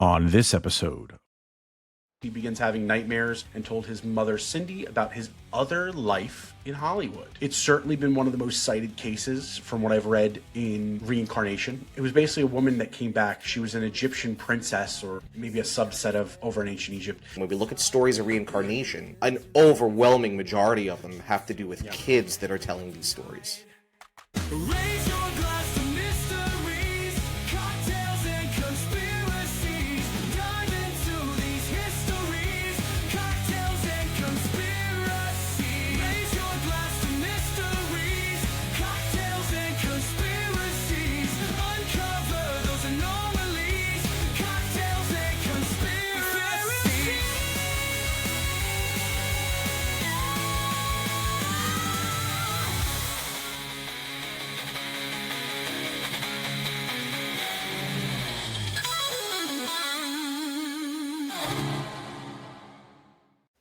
On this episode, he begins having nightmares and told his mother Cindy about his other life in Hollywood. It's certainly been one of the most cited cases from what I've read in Reincarnation. It was basically a woman that came back. She was an Egyptian princess, or maybe a subset of over in ancient Egypt. When we look at stories of reincarnation, an overwhelming majority of them have to do with kids that are telling these stories. Raise your glass to mysteries, cocktails and conspiracies. Dive into these histories, cocktails and conspiracies. Raise your glass to mysteries, cocktails and conspiracies. Uncover those anomalies, cocktails and conspiracies.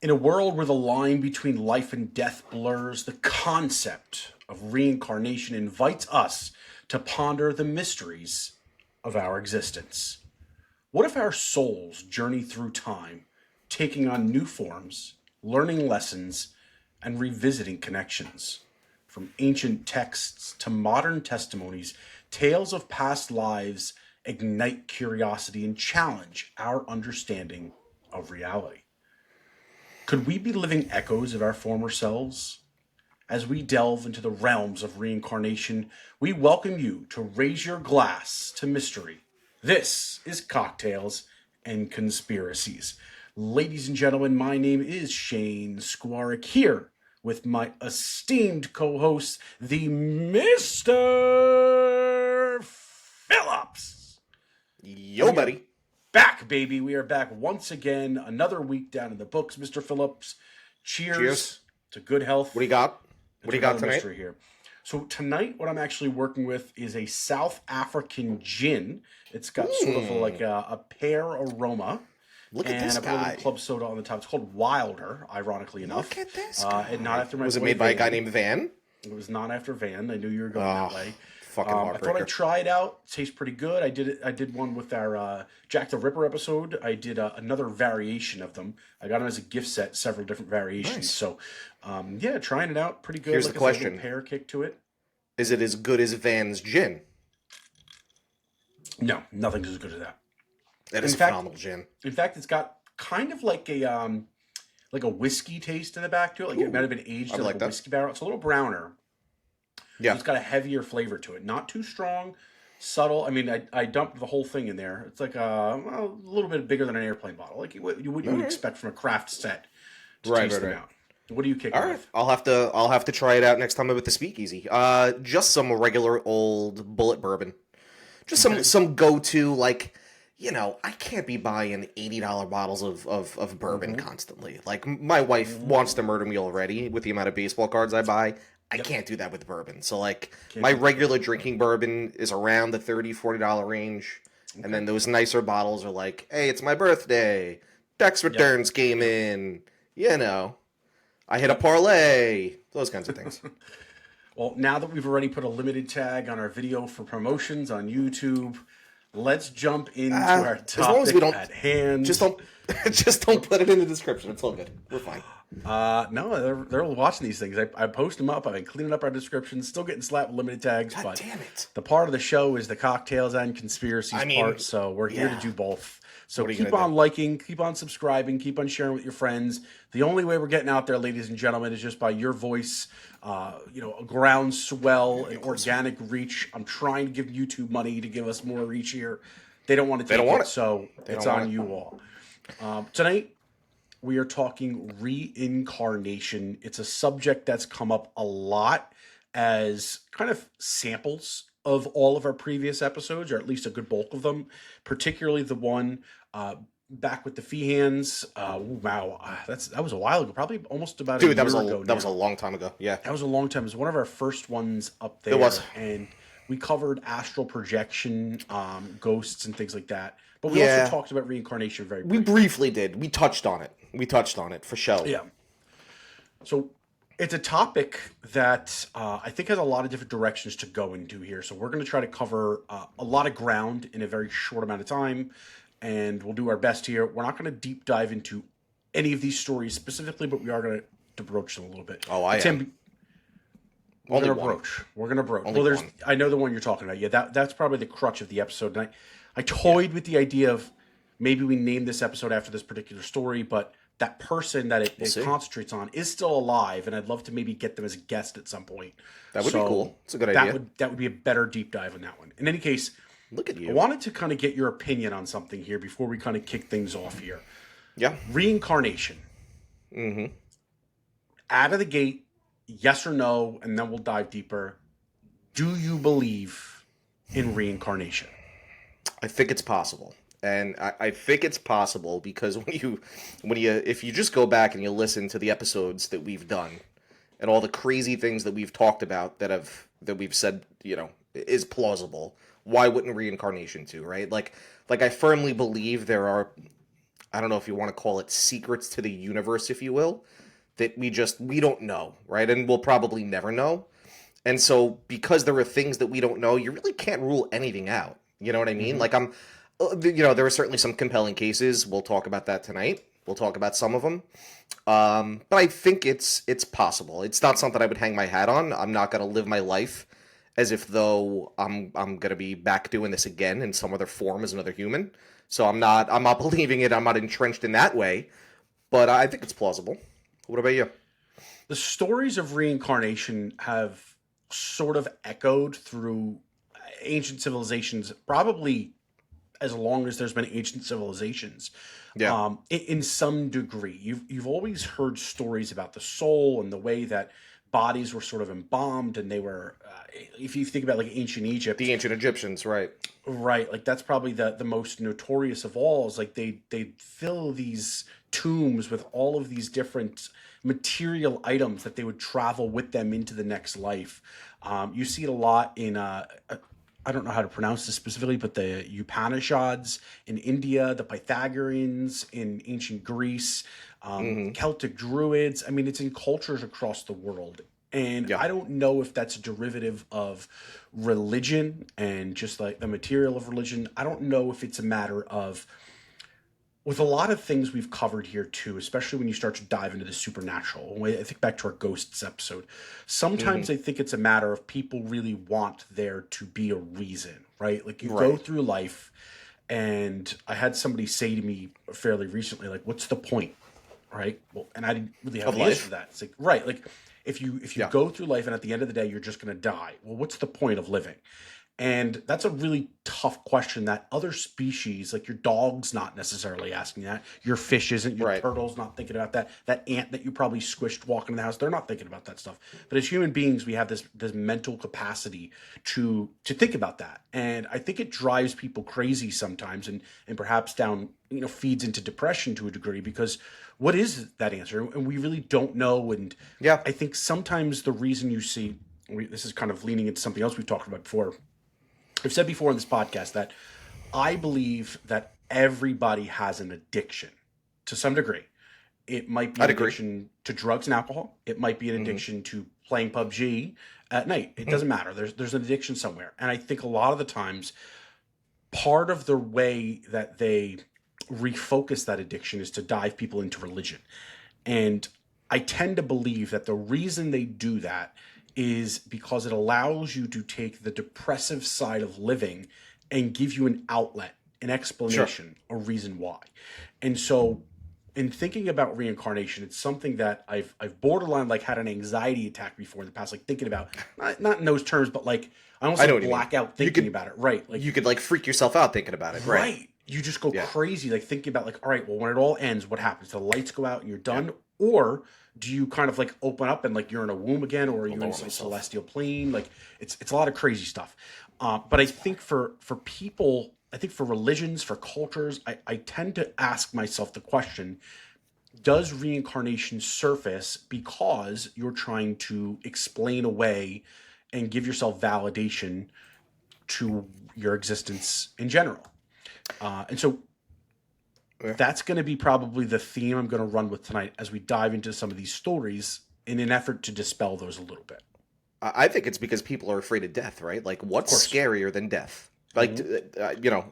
In a world where the line between life and death blurs, the concept of reincarnation invites us to ponder the mysteries of our existence. What if our souls journey through time, taking on new forms, learning lessons, and revisiting connections? From ancient texts to modern testimonies, tales of past lives ignite curiosity and challenge our understanding of reality. Could we be living echoes of our former selves? As we delve into the realms of reincarnation, we welcome you to raise your glass to mystery. This is Cocktails and Conspiracies. Ladies and gentlemen, my name is Shane Squarick, here with my esteemed co-host, the Mr. Phillips. Yo, buddy. Back, baby. We are back once again. Another week down in the books, Mr. Phillips. Cheers to good health. What do you got? What do you got tonight? Here. So tonight, what I'm actually working with is a South African gin. It's got sort of like a pear aroma. Look at this and a little guy. club soda on the top. It's called Wilder, ironically enough. Look at this guy. And not after my Was it boy made by a Van. guy named Van? It was not after Van. I knew you were going that way. Fucking I thought I'd heartbreaker. try it out. It tastes pretty good. I did one with our Jack the Ripper episode. I did another variation of them. I got them as a gift set, several different variations. Nice. So, yeah, trying it out. Pretty good. Here's Like the I said, a question. little pear kick to it. Is it as good as Van's gin? No, nothing's as good as that. That is In fact- phenomenal gin. In fact, it's got kind of like a whiskey taste in the back to it. Like it might have been aged I in like a that. whiskey barrel. It's a little browner. Yeah. It's got a heavier flavor to it. Not too strong, subtle. I mean, I dumped the whole thing in there. It's like a little bit bigger than an airplane bottle. Like what you would expect from a craft set to Right, taste right, them right. out. What do you kick All it right, with? I'll have to try it out next time I'm at the Speakeasy. Just some regular old bullet bourbon, just some go-to, like, you know, I can't be buying $80 bottles of bourbon constantly. Like, my wife wants to murder me already with the amount of baseball cards I buy. I can't do that with bourbon. So, like, my regular drinking bourbon is around the $30, $40 range, and then those nicer bottles are like, hey, it's my birthday, tax returns came in, you know. I hit a parlay, those kinds of things. Well, now that we've already put a limited tag on our video for promotions on YouTube, let's jump into our topic as long as we don't, at hand. just don't put it in the description. It's all good. We're fine. No, they're watching these things. I post them up. I've been cleaning up our descriptions. Still getting slapped with limited tags. God but damn it. The part of the show is the cocktails and conspiracies part. So we're here to do both. So What are you keep gonna on do? liking, keep on subscribing, keep on sharing with your friends. The only way we're getting out there, ladies and gentlemen, is just by your voice. A groundswell, an organic reach. I'm trying to give YouTube money to give us more reach here. They don't want to take don't want it. so it's don't want on it. you all. Tonight, we are talking reincarnation. It's a subject that's come up a lot as kind of samples of all of our previous episodes, or at least a good bulk of them, particularly the one back with the Feehans. That was a while ago, probably almost about a year Dude, ago. that was a long time ago. Yeah. That was a long time. It was one of our first ones up there. It was. And we covered astral projection, ghosts, and things like that. But we also talked about reincarnation very We briefly. briefly did. We touched on it for show. Yeah. So it's a topic that I think has a lot of different directions to go into here. So we're going to try to cover a lot of ground in a very short amount of time. and we'll do our best here. We're not going to deep dive into any of these stories specifically, but we are going to broach them a little bit. Oh, I am. Tim, we're Only going to one. broach. We're going to broach. Only Well, one. I know the one you're talking about. Yeah, that's probably the crutch of the episode. And I toyed with the idea of maybe we name this episode after this particular story, but that person that it see. concentrates on is still alive, and I'd love to maybe get them as a guest at some point. That would be cool. It's a good that idea. That would be a better deep dive on that one. In any case, Look at I you. wanted to kind of get your opinion on something here before we kind of kick things off here. Yeah. Reincarnation. Mm-hmm. Out of the gate, yes or no, and then we'll dive deeper. Do you believe in reincarnation? I think it's possible. And I think it's possible because if you just go back and you listen to the episodes that we've done and all the crazy things that we've talked about that we've said, is plausible, why wouldn't reincarnation too, right? Like I firmly believe there are, I don't know if you want to call it secrets to the universe, if you will, that we don't know, right? And we'll probably never know. And so because there are things that we don't know, you really can't rule anything out. You know what I mean? Like there are certainly some compelling cases. We'll talk about that tonight. We'll talk about some of them. But I think it's possible. It's not something I would hang my hat on. I'm not going to live my life as if though I'm going to be back doing this again in some other form as another human. So I'm not believing it. I'm not entrenched in that way. But I think it's plausible. What about you? The stories of reincarnation have sort of echoed through ancient civilizations, probably as long as there's been ancient civilizations. Yeah. In some degree, you've always heard stories about the soul and the way that bodies were sort of embalmed, and they were, if you think about like ancient Egypt, The ancient Egyptians, right? right, like that's probably the most notorious of all. Is like they fill these tombs with all of these different material items that they would travel with them into the next life. You see it a lot in I don't know how to pronounce this specifically, but the Upanishads in India, the Pythagoreans in ancient Greece, Celtic Druids. I mean, it's in cultures across the world. And Yeah. I don't know if that's a derivative of religion and just like the material of religion. I don't know if it's a matter of, with a lot of things we've covered here too, especially when you start to dive into the supernatural. When I think back to our ghosts episode. Sometimes I think it's a matter of people really want there to be a reason, right? Like you go Right. through life, and I had somebody say to me fairly recently, like, "What's the point?" Right? Well, and I didn't really have Of the answer life? to that. It's like, right, like if you Yeah. go through life and at the end of the day you're just going to die. Well, what's the point of living? And that's a really tough question that other species, like your dog's not necessarily asking that. Your fish isn't. Your Right. turtle's not thinking about that. That ant that you probably squished walking in the house, they're not thinking about that stuff. But as human beings, we have this mental capacity to think about that. And I think it drives people crazy sometimes, and perhaps feeds into depression to a degree, because what is that answer? And we really don't know. And Yeah. I think sometimes the reason you see, this is kind of leaning into something else we've talked about before. I've said before in this podcast that I believe that everybody has an addiction to some degree. It might be an I'd agree. addiction to drugs and alcohol. It might be an addiction to playing PUBG at night. It doesn't matter. There's an addiction somewhere. And I think a lot of the times, part of the way that they refocus that addiction is to dive people into religion. And I tend to believe that the reason they do that is because it allows you to take the depressive side of living and give you an outlet, an explanation, a reason why. And so in thinking about reincarnation, it's something that I've borderline like had an anxiety attack before in the past, like thinking about, not in those terms, but like I almost I know like what you mean. black out You thinking could- about it. Right. Like You could like freak yourself out thinking about it, right? right. You just go Yeah. crazy, like thinking about like, all right, well, when it all ends, what happens? The lights go out and you're done? Or do you kind of like open up and like you're in a womb again, or are you in lower some myself. celestial plane? Like it's a lot of crazy stuff. But I think for people, I think for religions, for cultures, I tend to ask myself the question, does reincarnation surface because you're trying to explain away and give yourself validation to your existence in general? And so that's going to be probably the theme I'm going to run with tonight as we dive into some of these stories in an effort to dispel those a little bit. I think it's because people are afraid of death, right? Like, what's course. scarier than death? Like,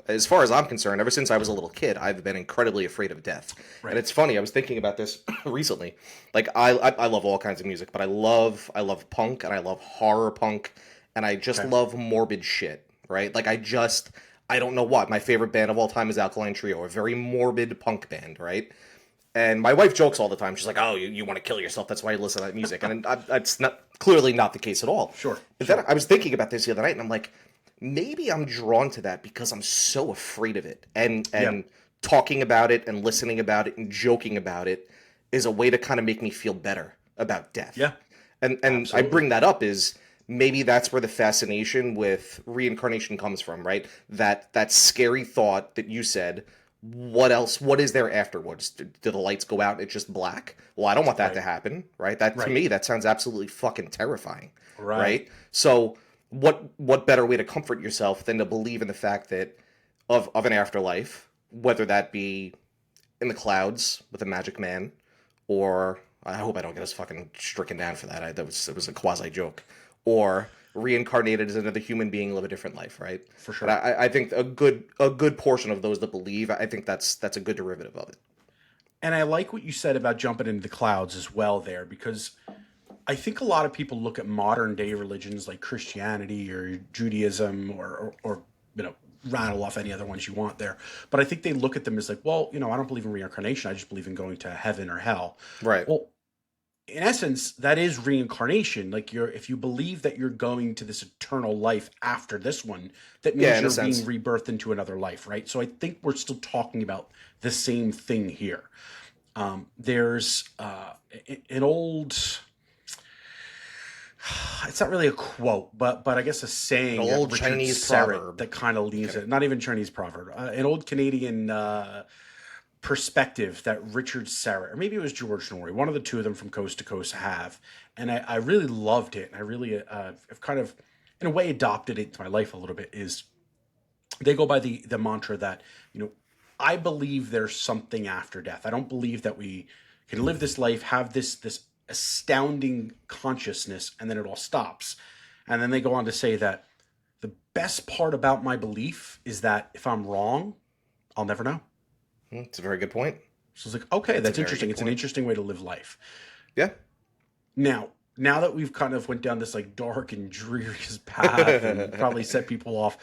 as far as I'm concerned, ever since I was a little kid, I've been incredibly afraid of death. Right. And it's funny, I was thinking about this recently. Like, I love all kinds of music, but I love punk, and I love horror punk, and I just love morbid shit, right? Like, I don't know what. My favorite band of all time is Alkaline Trio, a very morbid punk band, right? And my wife jokes all the time. She's like, "Oh, you want to kill yourself? That's why you listen to that music." And that's clearly not the case at all. Sure. But then I was thinking about this the other night, and I'm like, maybe I'm drawn to that because I'm so afraid of it, and talking about it and listening about it and joking about it is a way to kind of make me feel better about death. Yeah. And Absolutely. I bring that up is maybe that's where the fascination with reincarnation comes from, right? That scary thought that you said. What else? What is there afterwards? Do the lights go out and it's just black? Well, I don't want that to happen, right? To me, that sounds absolutely fucking terrifying, right? So, what better way to comfort yourself than to believe in the fact that of an afterlife, whether that be in the clouds with a magic man, or I hope I don't get us fucking stricken down for that. It was a quasi joke, or reincarnated as another human being, live a different life, right? For sure. But I think a good portion of those that believe, I think that's a good derivative of it. And I like what you said about jumping into the clouds as well there, because I think a lot of people look at modern day religions like Christianity or Judaism or rattle off any other ones you want there. But I think they look at them as like, well, I don't believe in reincarnation. I just believe in going to heaven or hell. Right. Well, in essence, that is reincarnation. Like if you believe that you're going to this eternal life after this one, that means you're being rebirthed into another life, right? So I think we're still talking about the same thing here. There's an old, it's not really a quote, but I guess a saying, an old Chinese proverb that kind of leaves it. Not even Chinese proverb, an old Canadian perspective that Richard Serra, or maybe it was George Norrie, one of the two of them from Coast to Coast have. And I really loved it. And I really have kind of, in a way, adopted it into my life a little bit. Is they go by the mantra that, I believe there's something after death. I don't believe that we can live this life, have this astounding consciousness, and then it all stops. And then they go on to say that the best part about my belief is that if I'm wrong, I'll never know. It's a very good point. So it's like, okay, that's interesting. It's an interesting way to live life. Yeah. Now that we've kind of went down this like dark and dreary path and probably set people off,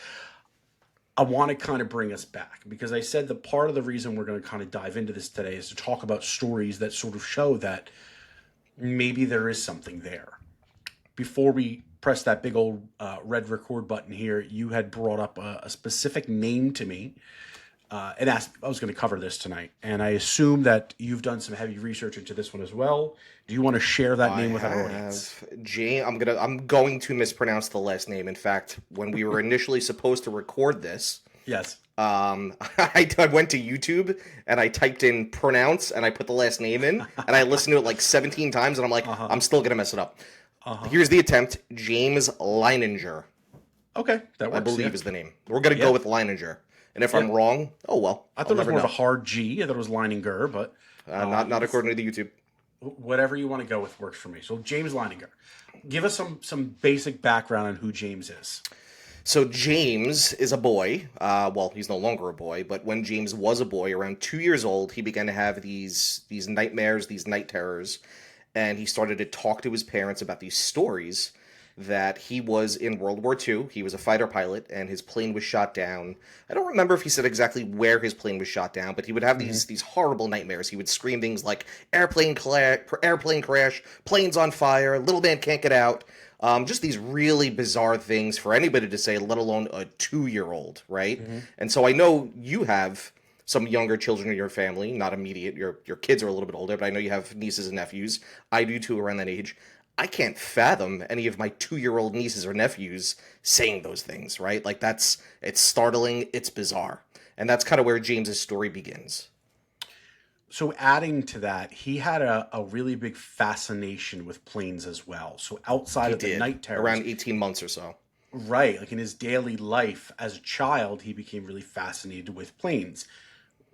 I want to kind of bring us back, because I said that part of the reason we're going to kind of dive into this today is to talk about stories that sort of show that maybe there is something there. Before we press that big old red record button here, you had brought up a specific name to me. And asked I was going to cover this tonight, and I assume that you've done some heavy research into this one as well. Do you want to share that name with our audience? I'm going to mispronounce the last name. In fact, when we were initially supposed to record this, Yes. I went to YouTube and I typed in pronounce and I put the last name in and I listened to it like 17 times and I'm like, I'm still gonna mess it up. Here's the attempt: James Leininger. Okay, that works. I believe is the name. We're gonna go with Leininger. And if I'm wrong, oh well. I thought it was more of a hard G. I thought it was Leininger, but not according to the YouTube. Whatever you want to go with works for me. So James Leininger, give us some basic background on who James is. So James is a boy. Well, he's no longer a boy, but when James was a boy, around 2 years old, he began to have these nightmares, these night terrors, and he started to talk to his parents about these stories that he was in World War II. He was a fighter pilot, and his plane was shot down. I don't remember if he said exactly where his plane was shot down, but he would have these horrible nightmares. He would scream things like, airplane crash, plane's on fire, little man can't get out. Just these really bizarre things for anybody to say, let alone a 2-year-old, right? And so I know you have some younger children in your family, not immediate. Your kids are a little bit older, but I know you have nieces and nephews. I do too, around that age. I can't fathom any of my 2-year-old nieces or nephews saying those things, right? Like it's startling, it's bizarre. And that's kind of where James's story begins. So adding to that, he had a really big fascination with planes as well. So outside of the night terrors, around 18 months or so. Right, like in his daily life as a child, he became really fascinated with planes.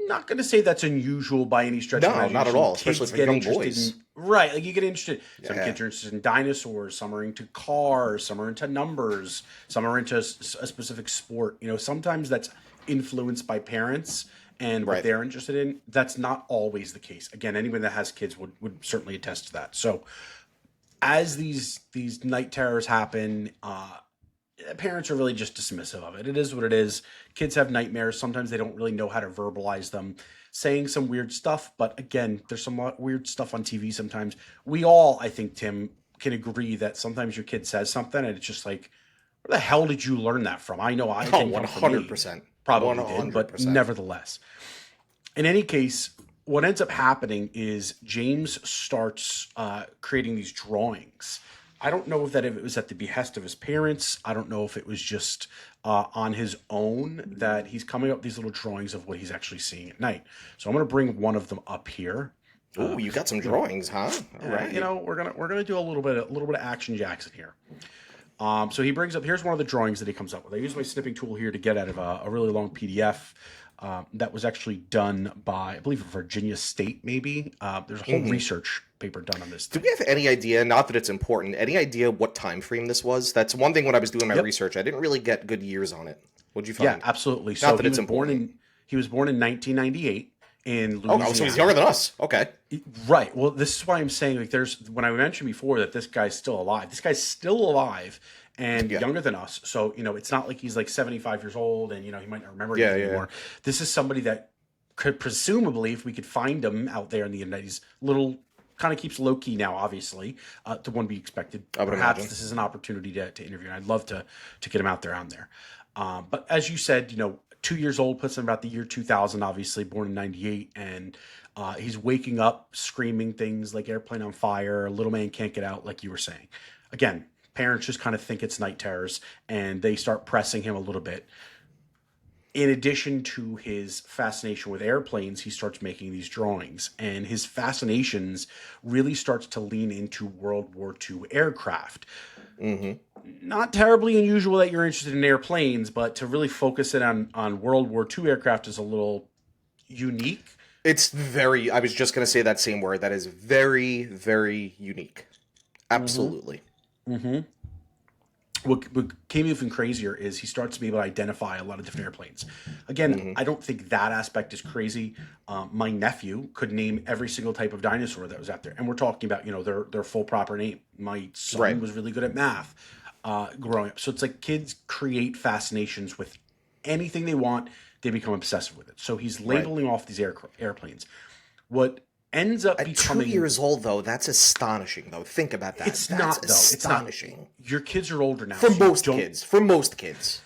not going to say that's unusual by any stretch of No, imagination. not at all, Kids especially for get young interested boys. right, like you get interested. Some Yeah. kids are interested in dinosaurs. Some are into cars. Some are into numbers. Some are into a specific sport. Sometimes that's influenced by parents and what Right. they're interested in. That's not always the case. Again, anyone that has kids would certainly attest to that. So, as these night terrors happen, parents are really just dismissive of it. It is what it is. Kids have nightmares. Sometimes they don't really know how to verbalize them, saying some weird stuff. But again, there's some weird stuff on TV sometimes. We all, I think, Tim, can agree that sometimes your kid says something and it's just like, where the hell did you learn that from? I know I Oh, didn't come from me. 100%. Probably did, but 100%. nevertheless. In any case, what ends up happening is James starts creating these drawings. I don't know if it was at the behest of his parents. I don't know if it was just on his own that he's coming up with these little drawings of what he's actually seeing at night. So I'm going to bring one of them up here. Oh, you got some drawings, huh? All right. We're gonna do a little bit of action Jackson here. So he brings up, here's one of the drawings that he comes up with. I use my snipping tool here to get out of a really long PDF that was actually done by, I believe, Virginia State, maybe. There's a whole research paper done on this. Do we have any idea, not that it's important, any idea what time frame this was? That's one thing when I was doing my research. I didn't really get good years on it. What'd you find? Yeah, absolutely. Not So that it's important. he was born in 1998 in Louisiana. Oh, so he's younger than us. Okay. Right. Well, this is why I'm saying, like, when I mentioned before that this guy's still alive. This guy's still alive and younger than us. So, it's not like he's like 75 years old and, he might not remember anything anymore. This is somebody that could presumably, if we could find him out there in the internet, he's little kind of keeps low key now, obviously, to one be expected. Perhaps imagine. this is an opportunity to interview. And I'd love to get him out there on there. But as you said, 2 years old, puts him about the year 2000, obviously born in 98. And he's waking up screaming things like airplane on fire, little man can't get out, like you were saying. Again, parents just kind of think it's night terrors and they start pressing him a little bit. In addition to his fascination with airplanes, he starts making these drawings, and his fascinations really starts to lean into World War II aircraft. Mm-hmm. Not terribly unusual that you're interested in airplanes, but to really focus it on World War II aircraft is a little unique. It's I was just going to say that same word. That is very, very unique. Absolutely. Mm-hmm. What came even crazier is he starts to be able to identify a lot of different airplanes. Again, I don't think that aspect is crazy. My nephew could name every single type of dinosaur that was out there. And we're talking about, their full proper name. My son was really good at math growing up. So it's like kids create fascinations with anything they want. They become obsessive with it. So he's labeling off these airplanes. What ends up becoming 2 years old, though, that's astonishing, though. Think about that. It's that's not, though. astonishing. It's not. Your kids are older now. For so most kids. For most kids.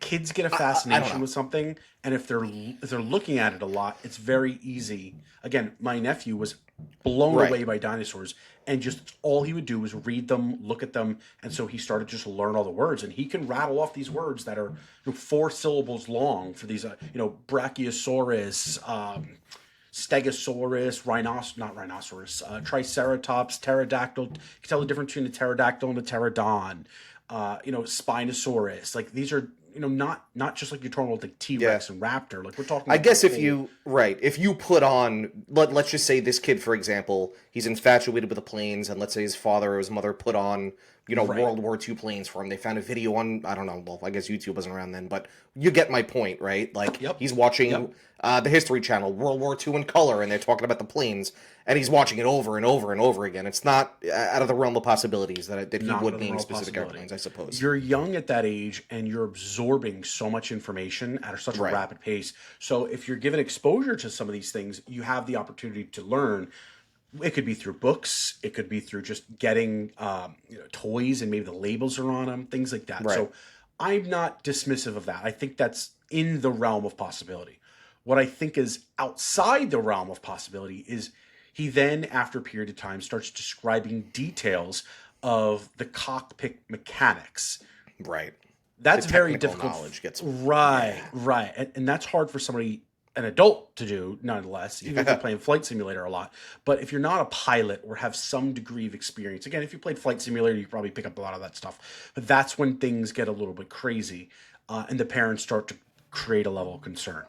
Kids get a fascination with something, and if they're looking at it a lot, it's very easy. Again, my nephew was blown away by dinosaurs, and just all he would do was read them, look at them, and so he started just to learn all the words, and he can rattle off these words that are 4 syllables long for these, Brachiosaurus, Stegosaurus, Triceratops, pterodactyl. You can tell the difference between a pterodactyl and a pterodon. Spinosaurus. Like, these are, not just like you're talking about like T-Rex and Raptor. Like, we're talking. I guess if you put on, let's just say this kid, for example, he's infatuated with the planes, and let's say his father or his mother put on, World War II planes for him. They found a video on, I don't know, well, I guess YouTube wasn't around then, but you get my point, right? Like, he's watching the History Channel, World War II in color, and they're talking about the planes, and he's watching it over and over and over again. It's not out of the realm of possibilities that he would name specific airplanes, I suppose. You're young at that age, and you're absorbing so much information at such a rapid pace. So if you're given exposure to some of these things, you have the opportunity to learn. It could be through books. It could be through just getting toys and maybe the labels are on them, things like that. So I'm not dismissive of that. I think that's in the realm of possibility. What I think is outside the realm of possibility is he then, after a period of time, starts describing details of the cockpit mechanics. Right. That's The very technical difficult. knowledge gets Right. And that's hard for somebody, an adult, to do, nonetheless, even if you're playing Flight Simulator a lot. But if you're not a pilot or have some degree of experience, again, if you played Flight Simulator, you probably pick up a lot of that stuff. But that's when things get a little bit crazy, and the parents start to create a level of concern.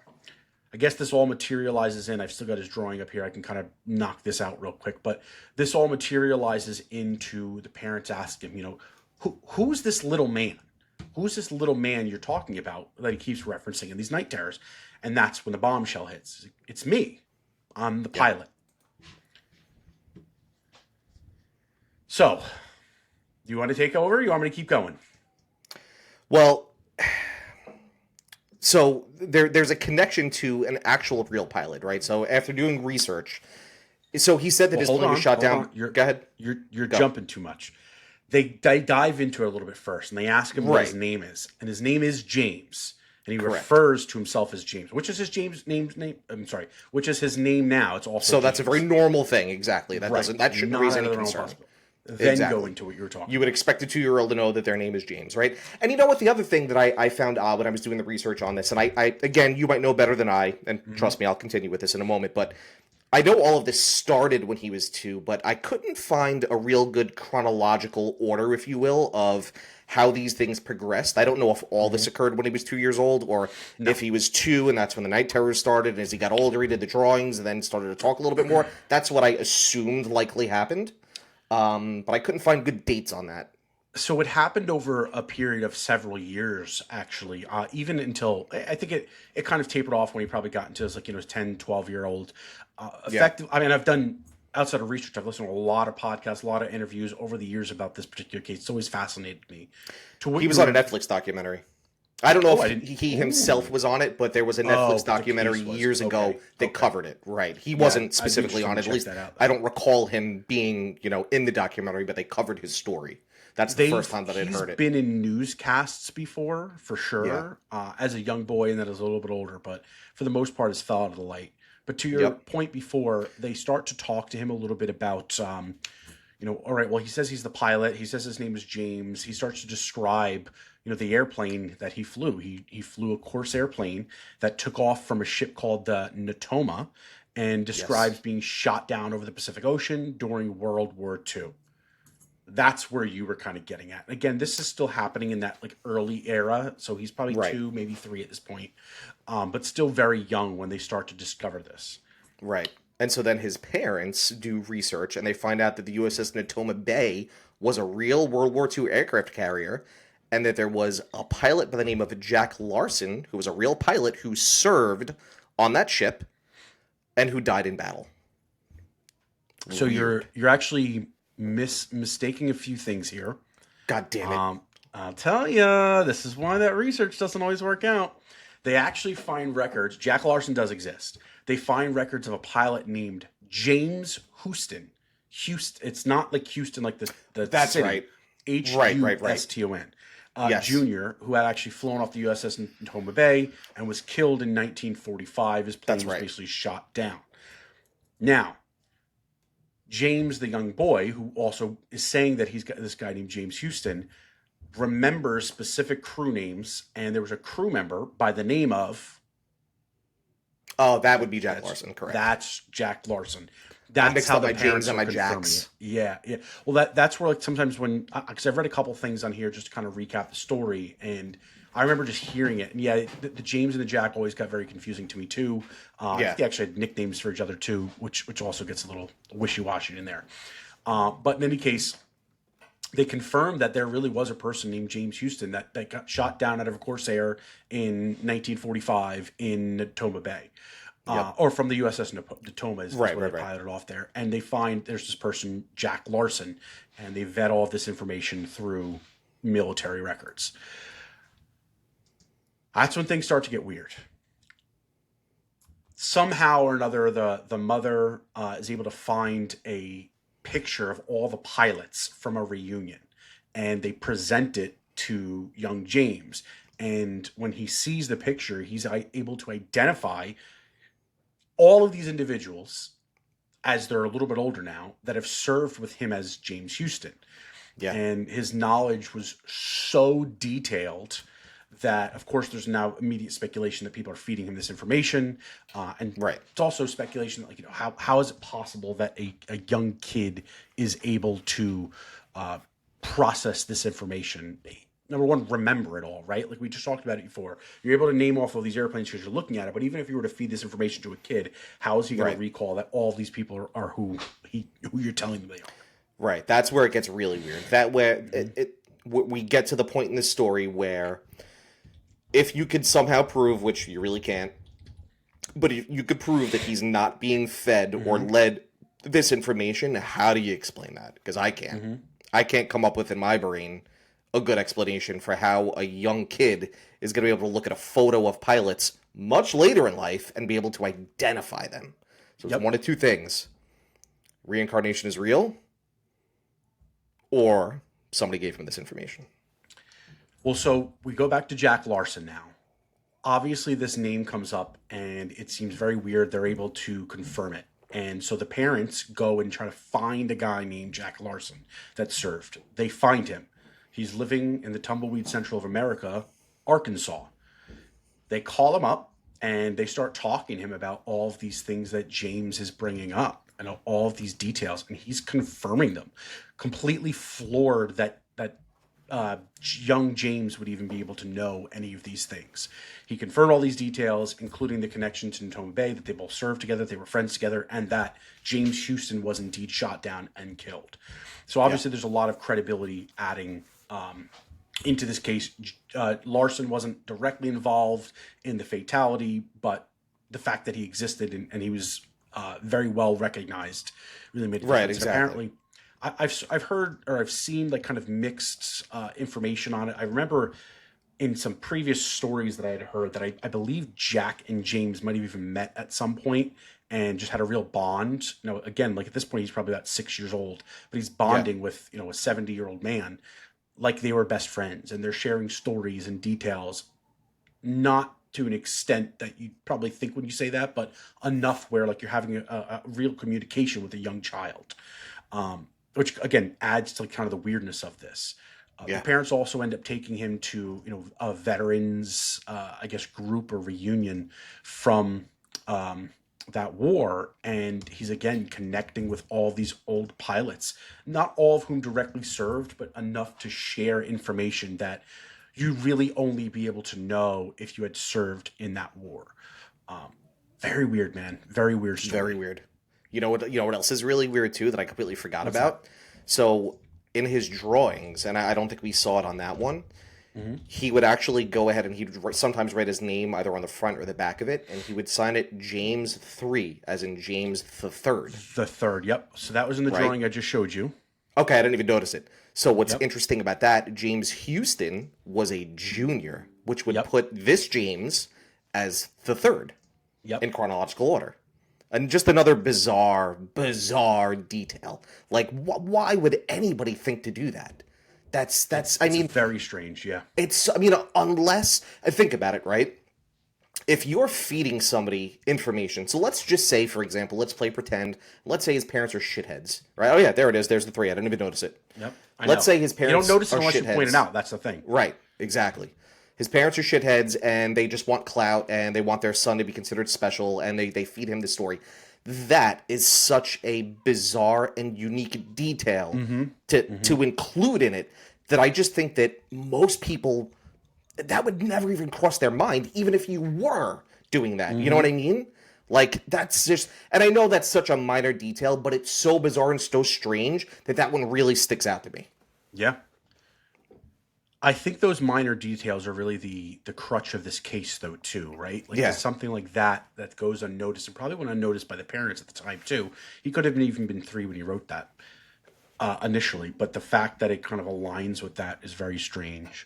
I guess this all materializes in, I've still got his drawing up here. I can kind of knock this out real quick, but this all materializes into the parents ask him, who's this little man? Who's this little man you're talking about that he keeps referencing in these night terrors? And that's when the bombshell hits. It's me. I'm the pilot. So, do you want to take over? Or you want me to keep going? Well, so there's a connection to an actual real pilot, right? So after doing research, so he said that his plane was shot down. Go ahead. You're jumping too much. They dive into it a little bit first, and they ask him what his name is, and his name is James, and he refers to himself as James, which is his name. I'm sorry, which is his name now. It's also that's a very normal thing. Exactly. That shouldn't raise any concern. Then go into what you were talking. You would expect a 2-year-old to know that their name is James, right? And you know what? The other thing that I found odd when I was doing the research on this, and I again, you might know better than I, and trust me, I'll continue with this in a moment, but I know all of this started when he was 2, but I couldn't find a real good chronological order, if you will, of how these things progressed. I don't know if all this occurred when he was 2 years old, or if he was 2 and that's when the night terrors started, and as he got older, he did the drawings and then started to talk a little bit more. That's what I assumed likely happened. But I couldn't find good dates on that. So it happened over a period of several years, actually, even until I think it kind of tapered off when he probably got into his 10, 12-year-old. Effective. I mean, I've done outside of research. I've listened to a lot of podcasts, a lot of interviews over the years about this particular case. It's always fascinated me. He was on a Netflix documentary. I don't know if he himself was on it, but there was a Netflix documentary years ago that covered it. Right. He wasn't specifically on it. At least I don't recall him being, in the documentary, but they covered his story. That's the first time that I'd heard it. He's been in newscasts before, for sure, as a young boy and then as a little bit older. But for the most part, it's fell out of the light. But to your point before, they start to talk to him a little bit about, all right, well, he says he's the pilot. He says his name is James. He starts to describe the airplane that he flew. He flew a Corsair plane that took off from a ship called the Natoma and describes being shot down over the Pacific Ocean during World War II. That's where you were kind of getting at. Again, this is still happening in that early era. So he's probably 2, maybe 3 at this point, but still very young when they start to discover this. Right. And so then his parents do research and they find out that the USS Natoma Bay was a real World War II aircraft carrier, and that there was a pilot by the name of Jack Larsen, who was a real pilot who served on that ship and who died in battle. So you're actually mistaking a few things here. God damn it. I'll tell you, this is why that research doesn't always work out. They actually find records. Jack Larsen does exist. They find records of a pilot named James Houston. It's not like Houston, like the That's city. right. Huston. Jr., who had actually flown off the USS Natoma Bay and was killed in 1945. His plane was basically shot down. Now, James, the young boy, who also is saying that he's got this guy named James Houston, remembers specific crew names, and there was a crew member by the name of... Oh, that would be Jack Larsen, correct. That's Jack Larsen. That's how the James and my Jacks. Yeah. Well, that's where sometimes when... Because I've read a couple things on here just to kind of recap the story, and I remember just hearing it. And the James and the Jack always got very confusing to me, too. I think they actually had nicknames for each other, too, which also gets a little wishy-washy in there. But in any case, they confirmed that there really was a person named James Houston that got shot down out of a Corsair in 1945 in Natoma Bay. Or from the USS Natoma is where they piloted off there. And they find there's this person, Jack Larsen, and they vet all of this information through military records. That's when things start to get weird. Somehow or another, the mother is able to find a picture of all the pilots from a reunion, and they present it to young James. And when he sees the picture, he's able to identify all of these individuals, as they're a little bit older now, that have served with him as James Houston. Yeah. And his knowledge was so detailed that, of course, there's now immediate speculation that people are feeding him this information. And it's also speculation, how is it possible that a young kid is able to process this information? number one, remember it all, right? Like we just talked about it before. You're able to name off all these airplanes because you're looking at it. But even if you were to feed this information to a kid, how is he going to recall that all of these people are who you're telling them they are? Right. That's where it gets really weird. That where we get to the point in the story where if you could somehow prove, which you really can't, but if you could prove that he's not being fed or led this information, how do you explain that? Because I can't. I can't come up with in my brain a good explanation for how a young kid is going to be able to look at a photo of pilots much later in life and be able to identify them. So it's one of two things. Reincarnation is real, or somebody gave him this information. Well, so we go back to Jack Larsen now. Obviously, this name comes up, and it seems very weird. They're able to confirm it. And so the parents go and try to find a guy named Jack Larsen that served. They find him. He's living in the tumbleweed Central of America, Arkansas. They call him up, and they start talking to him about all of these things that James is bringing up and all of these details, and he's confirming them. Completely floored that young James would even be able to know any of these things. He confirmed all these details, including the connection to Natoma Bay, that they both served together, they were friends together, and that James Houston was indeed shot down and killed. So obviously there's a lot of credibility adding into this case. Larsen wasn't directly involved in the fatality, but the fact that he existed and he was very well recognized really made a difference. Right, exactly. Apparently, I've heard or I've seen like kind of mixed information on it. I remember in some previous stories that I had heard that I believe Jack and James might have even met at some point and just had a real bond. You know, again, like at this point he's probably about 6 years old, but he's bonding with, you know, a 70-year-old man like they were best friends, and they're sharing stories and details, not to an extent that you probably think when you say that, but enough where like you're having a real communication with a young child. Which again adds to kind of the weirdness of this. The parents also end up taking him to, you know, a veterans, I guess, group or reunion from that war, and he's again connecting with all these old pilots, not all of whom directly served, but enough to share information that you really only be able to know if you had served in that war. Very weird, man. Very weird story. Very weird. You know what else is really weird too that I completely forgot about? So in his drawings, and I don't think we saw it on that one, he would actually go ahead and he'd sometimes write his name either on the front or the back of it, and he would sign it James III, as in James the Third. The third, yep. So that was in the drawing I just showed you. Okay, I didn't even notice it. So what's interesting about that, James Houston was a junior, which would put this James as the third in chronological order. And just another bizarre detail. Like, why would anybody think to do that? That's I mean, very strange, yeah. Unless, think about it, right? If you're feeding somebody information, so let's just say, for example, let's play pretend. Let's say his parents are shitheads, right? Oh yeah, there it is. There's the three. I didn't even notice it. Yep. Let's say his parents. You don't notice it are unless shitheads. you point it out. That's the thing. Right. Exactly. His parents are shitheads, and they just want clout, and they want their son to be considered special, and they feed him the story. That is such a bizarre and unique detail to include in it that I just think that most people, that would never even cross their mind, even if you were doing that. You know what I mean? Like, that's just... And I know that's such a minor detail, but it's so bizarre and so strange that one really sticks out to me. Yeah. I think those minor details are really the crutch of this case, though, too, right? Like, it's something like that goes unnoticed, and probably went unnoticed by the parents at the time, too. He could have even been 3 when he wrote that initially, but the fact that it kind of aligns with that is very strange.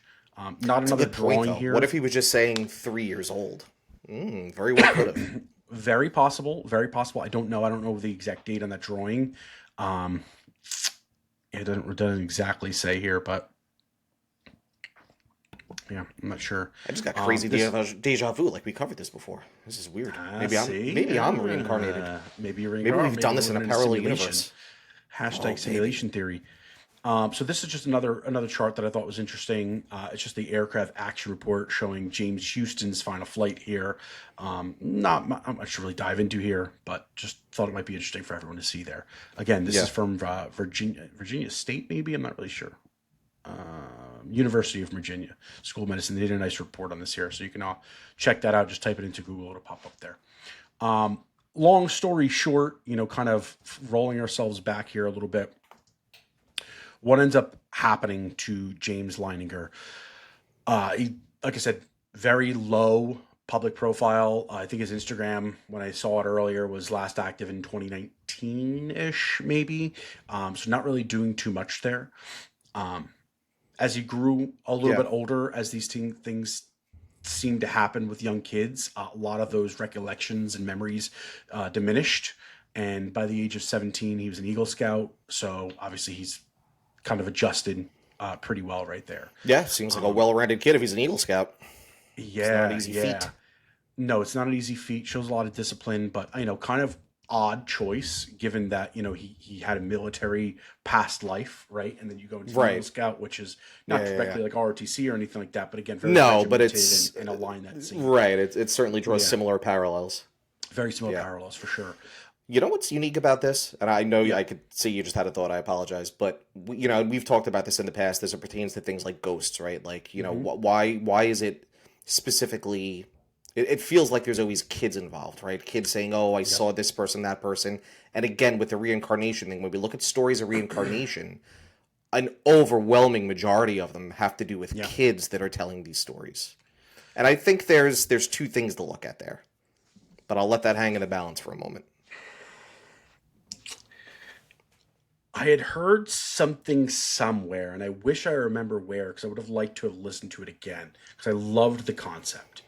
Not another drawing here. What if he was just saying 3 years old? Very well could have. Very possible. Very possible. I don't know the exact date on that drawing. It doesn't exactly say here, but... Yeah, I'm not sure. I just got crazy deja vu. Like, we covered this before. This is weird. Maybe I'm reincarnated. Maybe you're reincarnated. Maybe we've done this in a parallel universe. Hashtag simulation theory. So this is just another chart that I thought was interesting. It's just the aircraft action report showing James Houston's final flight here. Not much to really dive into here, but just thought it might be interesting for everyone to see there. Again, this is from Virginia State, maybe? I'm not really sure. University of Virginia School of Medicine. They did a nice report on this here, so you can check that out. Just type it into Google; it'll pop up there. Long story short, kind of rolling ourselves back here a little bit. What ends up happening to James Leininger? He, like I said, very low public profile. I think his Instagram, when I saw it earlier, was last active in 2019-ish, maybe. So not really doing too much there. As he grew a little bit older, as these things seem to happen with young kids, a lot of those recollections and memories diminished. And by the age of 17, he was an Eagle Scout. So obviously he's kind of adjusted pretty well right there. Yeah, seems like a well-rounded kid if he's an Eagle Scout. Yeah, it's not an easy feat. No, it's not an easy feat. Shows a lot of discipline, but kind of odd choice given that he had a military past life, right? And then you go into Eagle Scout, which is not directly like ROTC or anything like that, but again, very but it's and align that scene. Right. It certainly draws similar parallels. Very similar parallels for sure. You know what's unique about this? And I know I could see you just had a thought. I apologize, but we've talked about this in the past as it pertains to things like ghosts, right? Like why is it specifically? It feels like there's always kids involved, right? Kids saying, "Oh, I saw this person, that person," and again with the reincarnation thing. When we look at stories of reincarnation, an overwhelming majority of them have to do with kids that are telling these stories. And I think there's two things to look at there, but I'll let that hang in the balance for a moment. I had heard something somewhere, and I wish I remember where, because I would have liked to have listened to it again, because I loved the concept.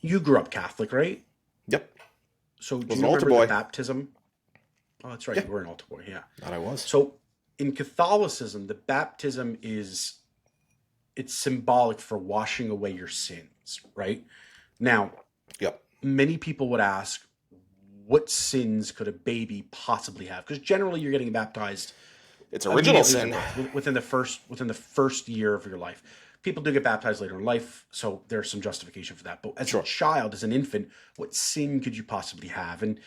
You grew up Catholic, right? Yep. So do you remember the baptism? Oh, that's right. Yeah. You were an altar boy, yeah. That I was. So in Catholicism, the baptism it's symbolic for washing away your sins, right? Now, many people would ask, what sins could a baby possibly have? Because generally you're getting baptized. It's original sin. Within the first year of your life. People do get baptized later in life, so there's some justification for that. But as a child, as an infant, what sin could you possibly have? And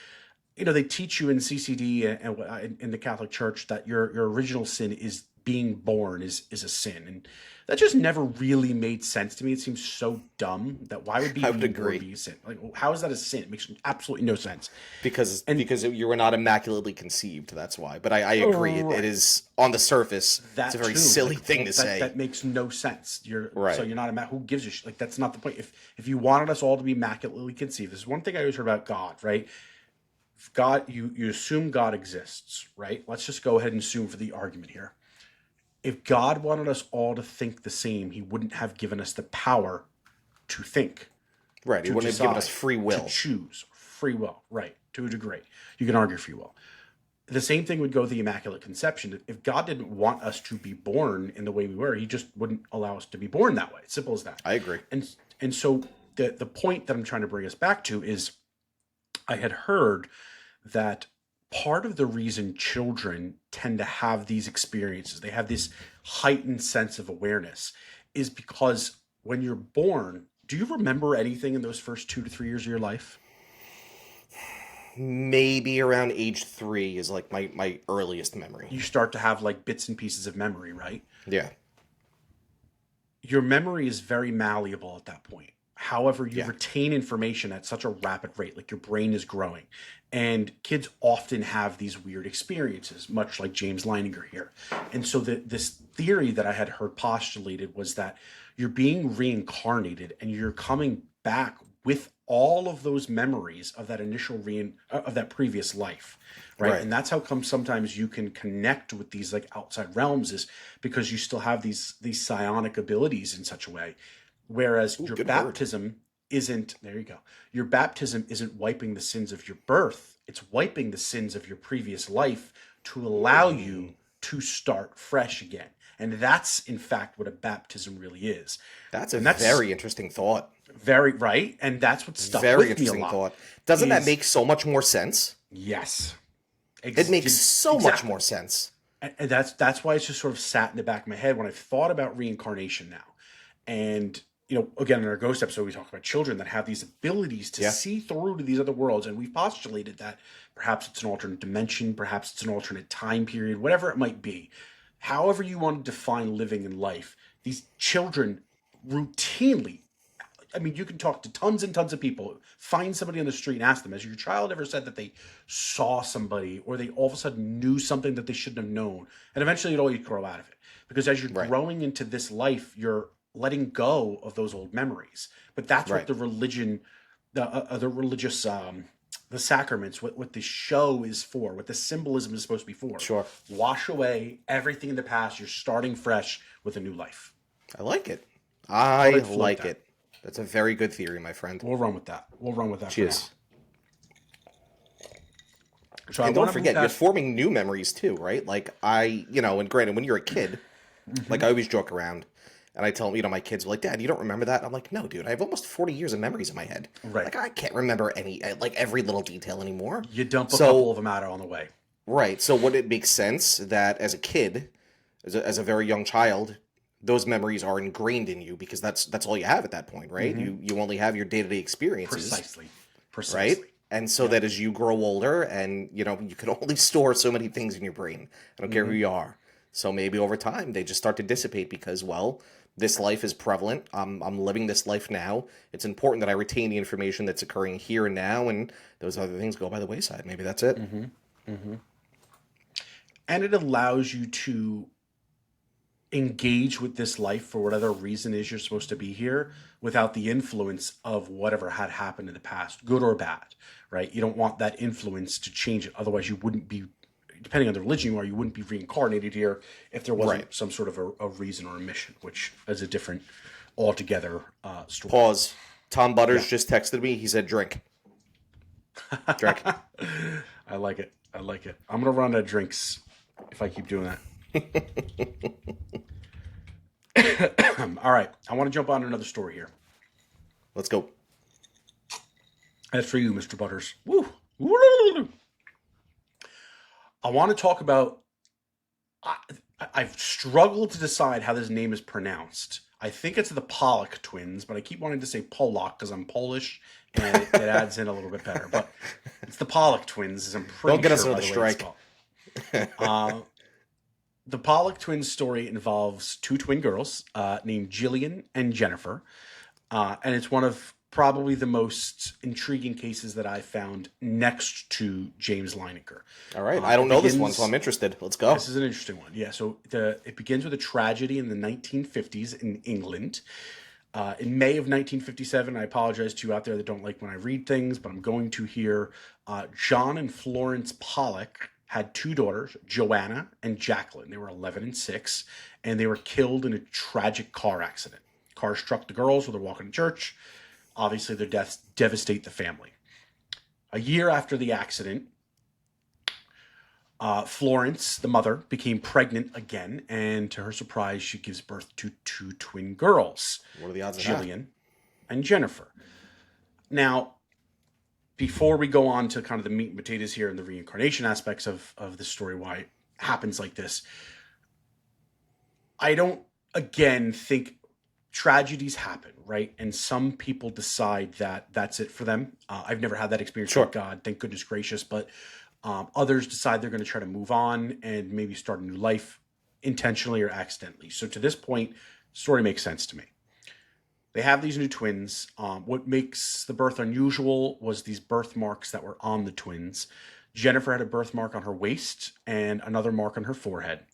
they teach you in CCD and in the Catholic Church that your original sin is being born is a sin, and that just never really made sense to me. It seems so dumb that why would being born be a sin? Like, how is that a sin? It makes absolutely no sense. Because you were not immaculately conceived. That's why. But I agree. It is on the surface. It's a very silly thing to say. That makes no sense. So you're not who gives a shit? Like, that's not the point. If you wanted us all to be immaculately conceived, this is one thing I always heard about God, right? If God, you assume God exists, right? Let's just go ahead and assume for the argument here. If God wanted us all to think the same, he wouldn't have given us the power to think. Right. He wouldn't have given us free will. To choose. Free will. Right. To a degree. You can argue free will. The same thing would go with the Immaculate Conception. If God didn't want us to be born in the way we were, he just wouldn't allow us to be born that way. Simple as that. I agree. And so the point that I'm trying to bring us back to is I had heard that part of the reason children tend to have these experiences, they have this heightened sense of awareness, is because when you're born, do you remember anything in those first 2 to 3 years of your life? Maybe around age 3 is like my earliest memory. You start to have like bits and pieces of memory, right? Yeah. Your memory is very malleable at that point. However, you retain information at such a rapid rate, like your brain is growing. And kids often have these weird experiences, much like James Leininger here. And so this theory that I had heard postulated was that you're being reincarnated and you're coming back with all of those memories of that initial of that previous life, right? And that's how come sometimes you can connect with these like outside realms, is because you still have these psionic abilities in such a way. Whereas your baptism isn't, there you go. Your baptism isn't wiping the sins of your birth. It's wiping the sins of your previous life to allow you to start fresh again. And that's, in fact, what a baptism really is. That's very interesting thought. Very, right? And that's what stuck very with interesting me a lot. Thought. Doesn't that make so much more sense? Yes. It makes so much more sense. And that's why it's just sort of sat in the back of my head when I've thought about reincarnation now. And again, in our ghost episode, we talk about children that have these abilities to see through to these other worlds. And we've postulated that perhaps it's an alternate dimension, perhaps it's an alternate time period, whatever it might be. however you want to define living in life, these children routinely, I mean, you can talk to tons and tons of people, find somebody on the street and ask them, has your child ever said that they saw somebody or they all of a sudden knew something that they shouldn't have known? And eventually it always grow out of it. Because as you're growing into this life, you're letting go of those old memories. But that's what the religion, the religious, the sacraments, what the show is for, what the symbolism is supposed to be for. Sure. Wash away everything in the past. You're starting fresh with a new life. I like it. I like it. That's a very good theory, my friend. We'll run with that. Cheers. So and don't forget, you're forming new memories too, right? Like and granted, when you're a kid, like I always joke around, and I tell my kids are like, Dad, you don't remember that? I'm like, no, dude, I have almost 40 years of memories in my head. Right. Like I can't remember every little detail anymore. You dump a couple of them out on the way. Right. So would it make sense that as a kid, as a very young child, those memories are ingrained in you because that's all you have at that point, right? You only have your day-to-day experiences. Precisely. Right? And so that as you grow older and, you can only store so many things in your brain. I don't care who you are. So maybe over time they just start to dissipate because, this life is prevalent. I'm living this life now. It's important that I retain the information that's occurring here and now, and those other things go by the wayside. Maybe that's it. And it allows you to engage with this life for whatever reason is you're supposed to be here without the influence of whatever had happened in the past, good or bad, right? You don't want that influence to change it. Otherwise you wouldn't be, depending on the religion you are, you wouldn't be reincarnated here if there wasn't some sort of a reason or a mission, which is a different altogether story. Pause. Tom Butters just texted me. He said, drink. Drink. I like it. I'm going to run out of drinks if I keep doing that. All right. I want to jump on another story here. Let's go. That's for you, Mr. Butters. Woo. I want to talk about... I've struggled to decide how this name is pronounced. I think it's the Pollock twins, but I keep wanting to say Pollock because I'm Polish, and it adds in a little bit better. But it's the Pollock twins, as I'm pretty Don't get us sure another strike. The Pollock twins story involves two twin girls named Jillian and Jennifer. And it's one of probably the most intriguing cases that I found next to James Leininger. All right. I don't know this one, so I'm interested. Let's go. This is an interesting one. Yeah. So it begins with a tragedy in the 1950s in England. In May of 1957, I apologize to you out there that don't like when I read things, but I'm going to here. John and Florence Pollock had two daughters, Joanna and Jacqueline. They were 11 and 6, and they were killed in a tragic car accident. Car struck the girls while they're walking to church. Obviously, their deaths devastate the family. A year after the accident, Florence, the mother, became pregnant again, and to her surprise, she gives birth to two twin girls. What are the odds of Jillian and Jennifer. Now, before we go on to kind of the meat and potatoes here and the reincarnation aspects of the story, why it happens like this, I don't, again, think tragedies happen, right? And some people decide that that's it for them. I've never had that experience, thank God, thank goodness gracious, but others decide they're going to try to move on and maybe start a new life intentionally or accidentally. So to this point, the story makes sense to me. They have these new twins. What makes the birth unusual was these birthmarks that were on the twins. Jennifer had a birthmark on her waist and another mark on her forehead.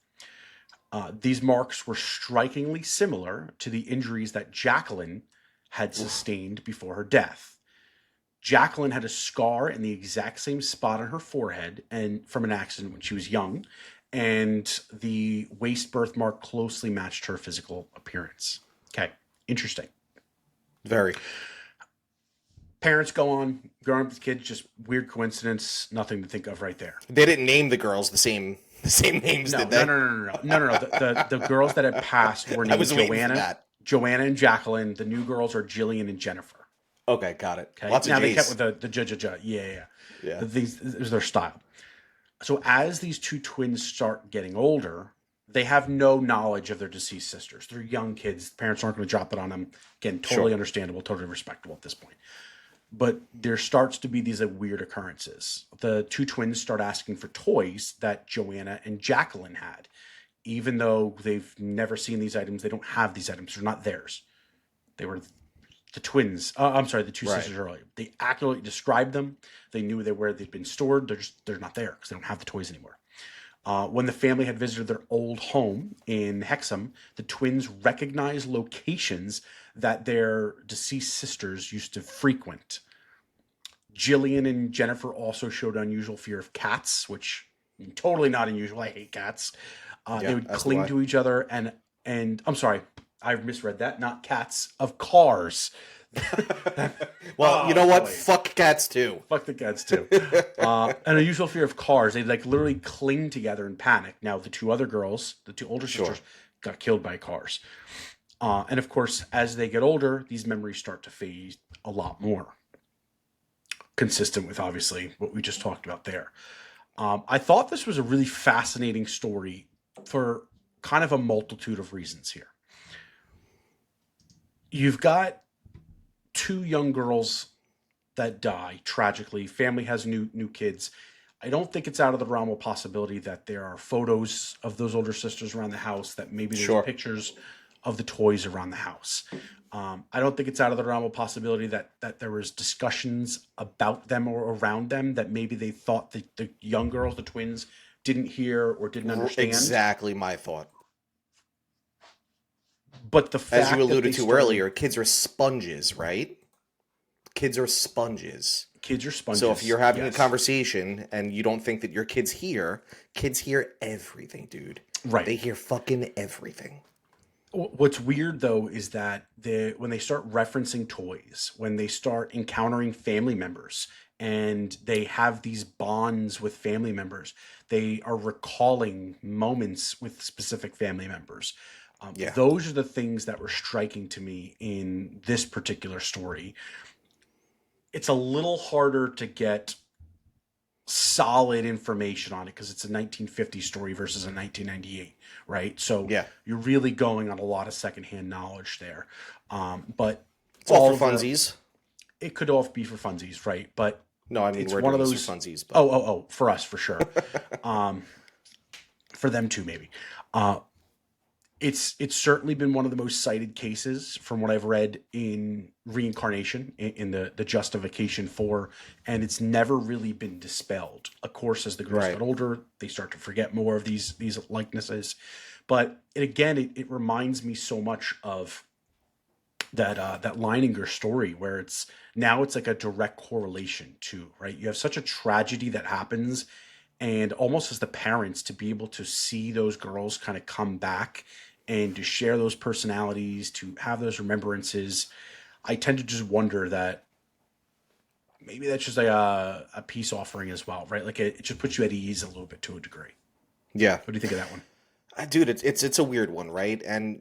These marks were strikingly similar to the injuries that Jacqueline had sustained before her death. Jacqueline had a scar in the exact same spot on her forehead and from an accident when she was young, and the waist birthmark closely matched her physical appearance. Okay, interesting. Very. Parents go on, growing up with kids, just weird coincidence, nothing to think of right there. They didn't name the girls the same names, did they? No. The girls that had passed were named Joanna and Jacqueline. The new girls are Jillian and Jennifer. Okay, got it. Okay. Lots of now J's. they kept with the yeah. This is their style. So as these two twins start getting older, they have no knowledge of their deceased sisters. They're young kids. Parents aren't going to drop it on them. Again, totally understandable, totally respectable at this point. But there starts to be these weird occurrences. The two twins start asking for toys that Joanna and Jacqueline had. even though they've never seen these items, they don't have these items. They're not theirs. They were the twins. The two Right. sisters earlier. They accurately described them. They knew where they'd been stored. They're not there because they don't have the toys anymore. When the family had visited their old home in Hexham, the twins recognized locations that their deceased sisters used to frequent. Jillian and Jennifer also showed unusual fear of cats, which totally not unusual. I hate cats. They would cling to each other and I'm sorry, I misread that. Not cats, of cars. Well, you know what? boy. Fuck cats too. Fuck the cats too. An unusual fear of cars. They like literally cling together in panic. Now the two other girls, the two older sisters, got killed by cars. And of course, as they get older, these memories start to fade a lot more. Consistent with obviously what we just talked about there. I thought this was a really fascinating story for kind of a multitude of reasons here. You've got two young girls that die tragically. Family has new kids. I don't think it's out of the realm of possibility that there are photos of those older sisters around the house, that maybe there's pictures of the toys around the house. I don't think it's out of the realm of possibility that there was discussions about them or around them that maybe they thought that the young girls, the twins, didn't hear or didn't understand. Exactly my thought. But the fact as you alluded to started, earlier, kids are sponges, right? Kids are sponges. Kids are sponges. So if you're having a conversation and you don't think that your kids hear everything, dude. Right. They hear fucking everything. What's weird, though, is that when they start referencing toys, when they start encountering family members, and they have these bonds with family members, they are recalling moments with specific family members. Those are the things that were striking to me in this particular story. It's a little harder to get solid information on it because it's a 1950 story versus a 1998, right? So you're really going on a lot of secondhand knowledge there. But it's all for funsies. It could all be for funsies, right? But no, I mean it's we're one of doing those funsies. But... Oh, for us, for sure. For them too, maybe. It's certainly been one of the most cited cases from what I've read in Reincarnation, in the justification for, and it's never really been dispelled. Of course, as the girls get older, they start to forget more of these likenesses. But it reminds me so much of that Leininger story where it's like a direct correlation to, right? You have such a tragedy that happens, and almost as the parents to be able to see those girls kind of come back and to share those personalities, to have those remembrances, I tend to just wonder that maybe that's just like a peace offering as well, right? Like it just puts you at ease a little bit to a degree. Yeah. What do you think of that one? Dude, it's a weird one, right? And,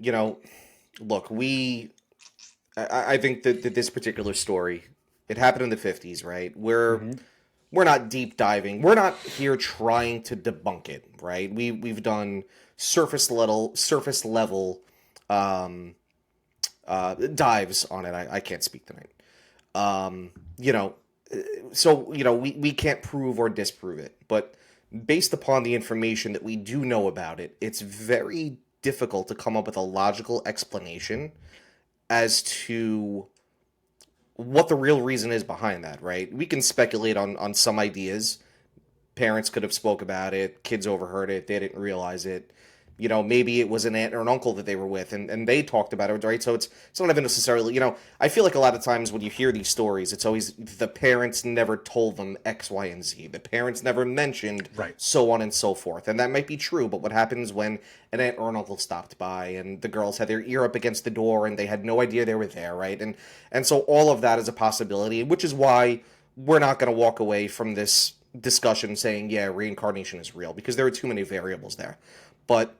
look, I think that this particular story, it happened in the 50s, right? We're not deep diving. We're not here trying to debunk it, right? We've done surface level dives on it. I can't speak tonight. We can't prove or disprove it, but based upon the information that we do know about it, it's very difficult to come up with a logical explanation as to what the real reason is behind that, right? We can speculate on some ideas. Parents could have spoke about it. Kids overheard it. They didn't realize it. Maybe it was an aunt or an uncle that they were with, and they talked about it, right? So it's not even necessarily, I feel like a lot of times when you hear these stories, it's always the parents never told them X, Y, and Z. The parents never mentioned so on and so forth. And that might be true, but what happens when an aunt or an uncle stopped by and the girls had their ear up against the door and they had no idea they were there, right? And so all of that is a possibility, which is why we're not going to walk away from this discussion saying, yeah, reincarnation is real, because there are too many variables there. But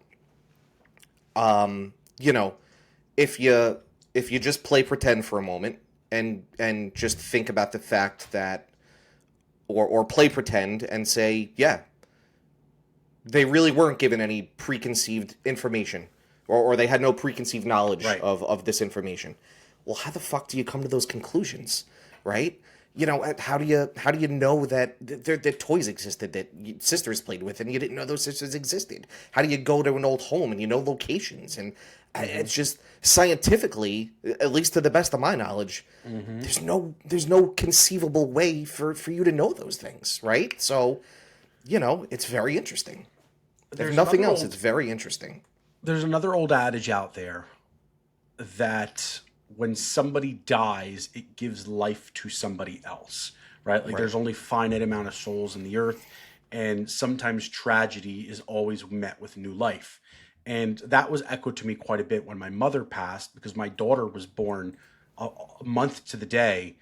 if you just play pretend for a moment and just think about the fact that, or play pretend and say, yeah, they really weren't given any preconceived information, or they had no preconceived knowledge of this information. Well, how the fuck do you come to those conclusions, right? how do you know that that toys existed that sisters played with and you didn't know those sisters existed? How do you go to an old home and you know locations? And it's just scientifically, at least to the best of my knowledge, there's no conceivable way for you to know those things, right? So, it's very interesting. If nothing else, it's very interesting. There's another old adage out there that when somebody dies, it gives life to somebody else, right? Like there's only finite amount of souls in the earth, and sometimes tragedy is always met with new life. And that was echoed to me quite a bit when my mother passed, because my daughter was born a month to the day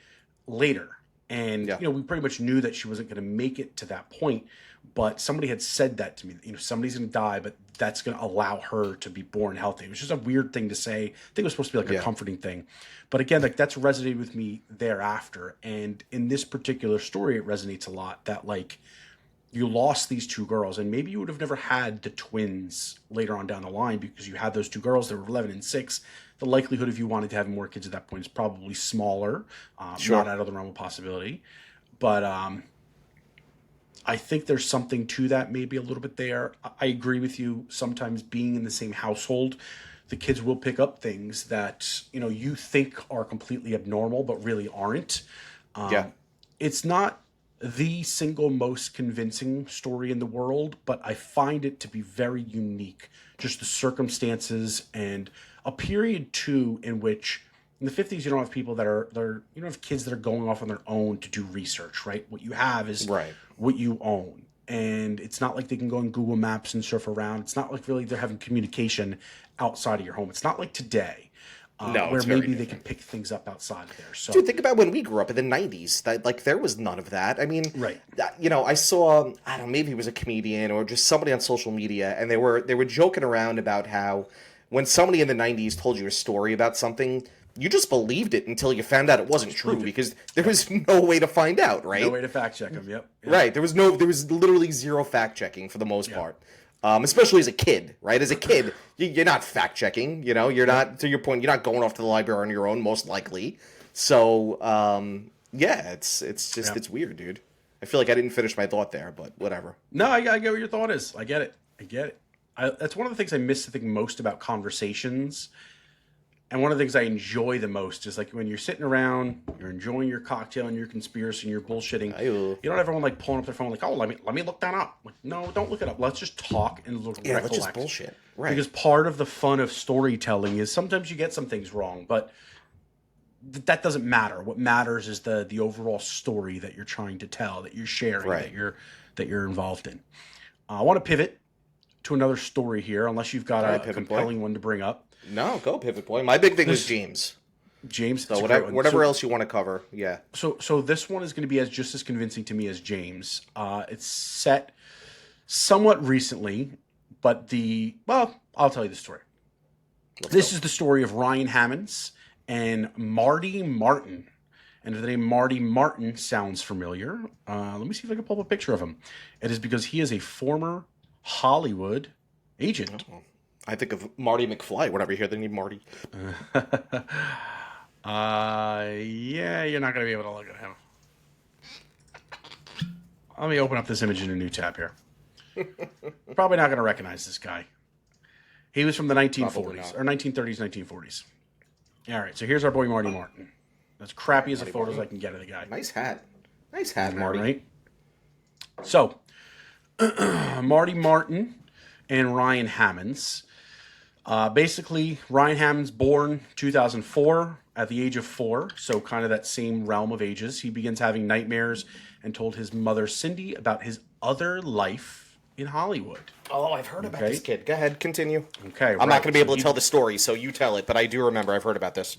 later. And, we pretty much knew that she wasn't going to make it to that point. But somebody had said that to me, somebody's going to die, but that's going to allow her to be born healthy. It was just a weird thing to say. I think it was supposed to be like a comforting thing. But again, like that's resonated with me thereafter. And in this particular story, it resonates a lot that like you lost these two girls, and maybe you would have never had the twins later on down the line because you had those two girls that were 11 and 6. The likelihood of you wanting to have more kids at that point is probably smaller, not out of the realm of possibility. But I think there's something to that, maybe a little bit there. I agree with you. Sometimes being in the same household, the kids will pick up things that, you think are completely abnormal, but really aren't. It's not the single most convincing story in the world, but I find it to be very unique. Just the circumstances and a period too in which in the 50s you don't have people that are you don't have kids that are going off on their own to do research, right? What you have is what you own. And it's not like they can go on Google Maps and surf around. It's not like really they're having communication outside of your home. It's not like today. Where maybe they can pick things up outside of there. So, dude, think about when we grew up in the 90s. That there was none of that. I mean, I saw, I don't know, maybe it was a comedian or just somebody on social media, and they were joking around about how when somebody in the 90s told you a story about something, you just believed it until you found out it wasn't true because there was no way to find out, right? No way to fact check them. Yep. Right. There was literally zero fact checking for the most part. Especially as a kid, right? As a kid, you're not fact checking. You're not, to your point, you're not going off to the library on your own, most likely. So, it's weird, dude. I feel like I didn't finish my thought there, but whatever. No, I get what your thought is. I get it. That's one of the things I miss, I think, most about conversations. And one of the things I enjoy the most is like when you're sitting around, you're enjoying your cocktail and your conspiracy and your bullshitting. You don't have everyone like pulling up their phone like, oh, let me look that up. Like, no, don't look it up. Let's just talk and recollect. Let's just bullshit. Right. Because part of the fun of storytelling is sometimes you get some things wrong, but that doesn't matter. What matters is the overall story that you're trying to tell, that you're sharing, that you're involved in. I want to pivot to another story here, unless you've got a compelling one to bring up. No, go Pivot Boy. My big thing was James. So whatever else you want to cover, So this one is going to be just as convincing to me as James. It's set somewhat recently, but I'll tell you the story. This is the story of Ryan Hammons and Marty Martin. And if the name Marty Martin sounds familiar, let me see if I can pull up a picture of him. It is because he is a former Hollywood agent. I think of Marty McFly whenever you hear the name Marty. You're not going to be able to look at him. Let me open up this image in a new tab here. Probably not going to recognize this guy. He was from the 1940s, or 1930s, 1940s. All right, so here's our boy Marty Martin. As crappy as the photos I can get of the guy. Nice hat, Marty. Right? So, Marty Martin and Ryan Hammons. Basically, Ryan Hammons born 2004 at the age of 4, so kind of that same realm of ages. He begins having nightmares and told his mother Cindy about his other life in Hollywood. Oh, I've heard about this kid. Go ahead, continue. Okay, I'm not going to be able to tell the story, so you tell it, but I do remember I've heard about this.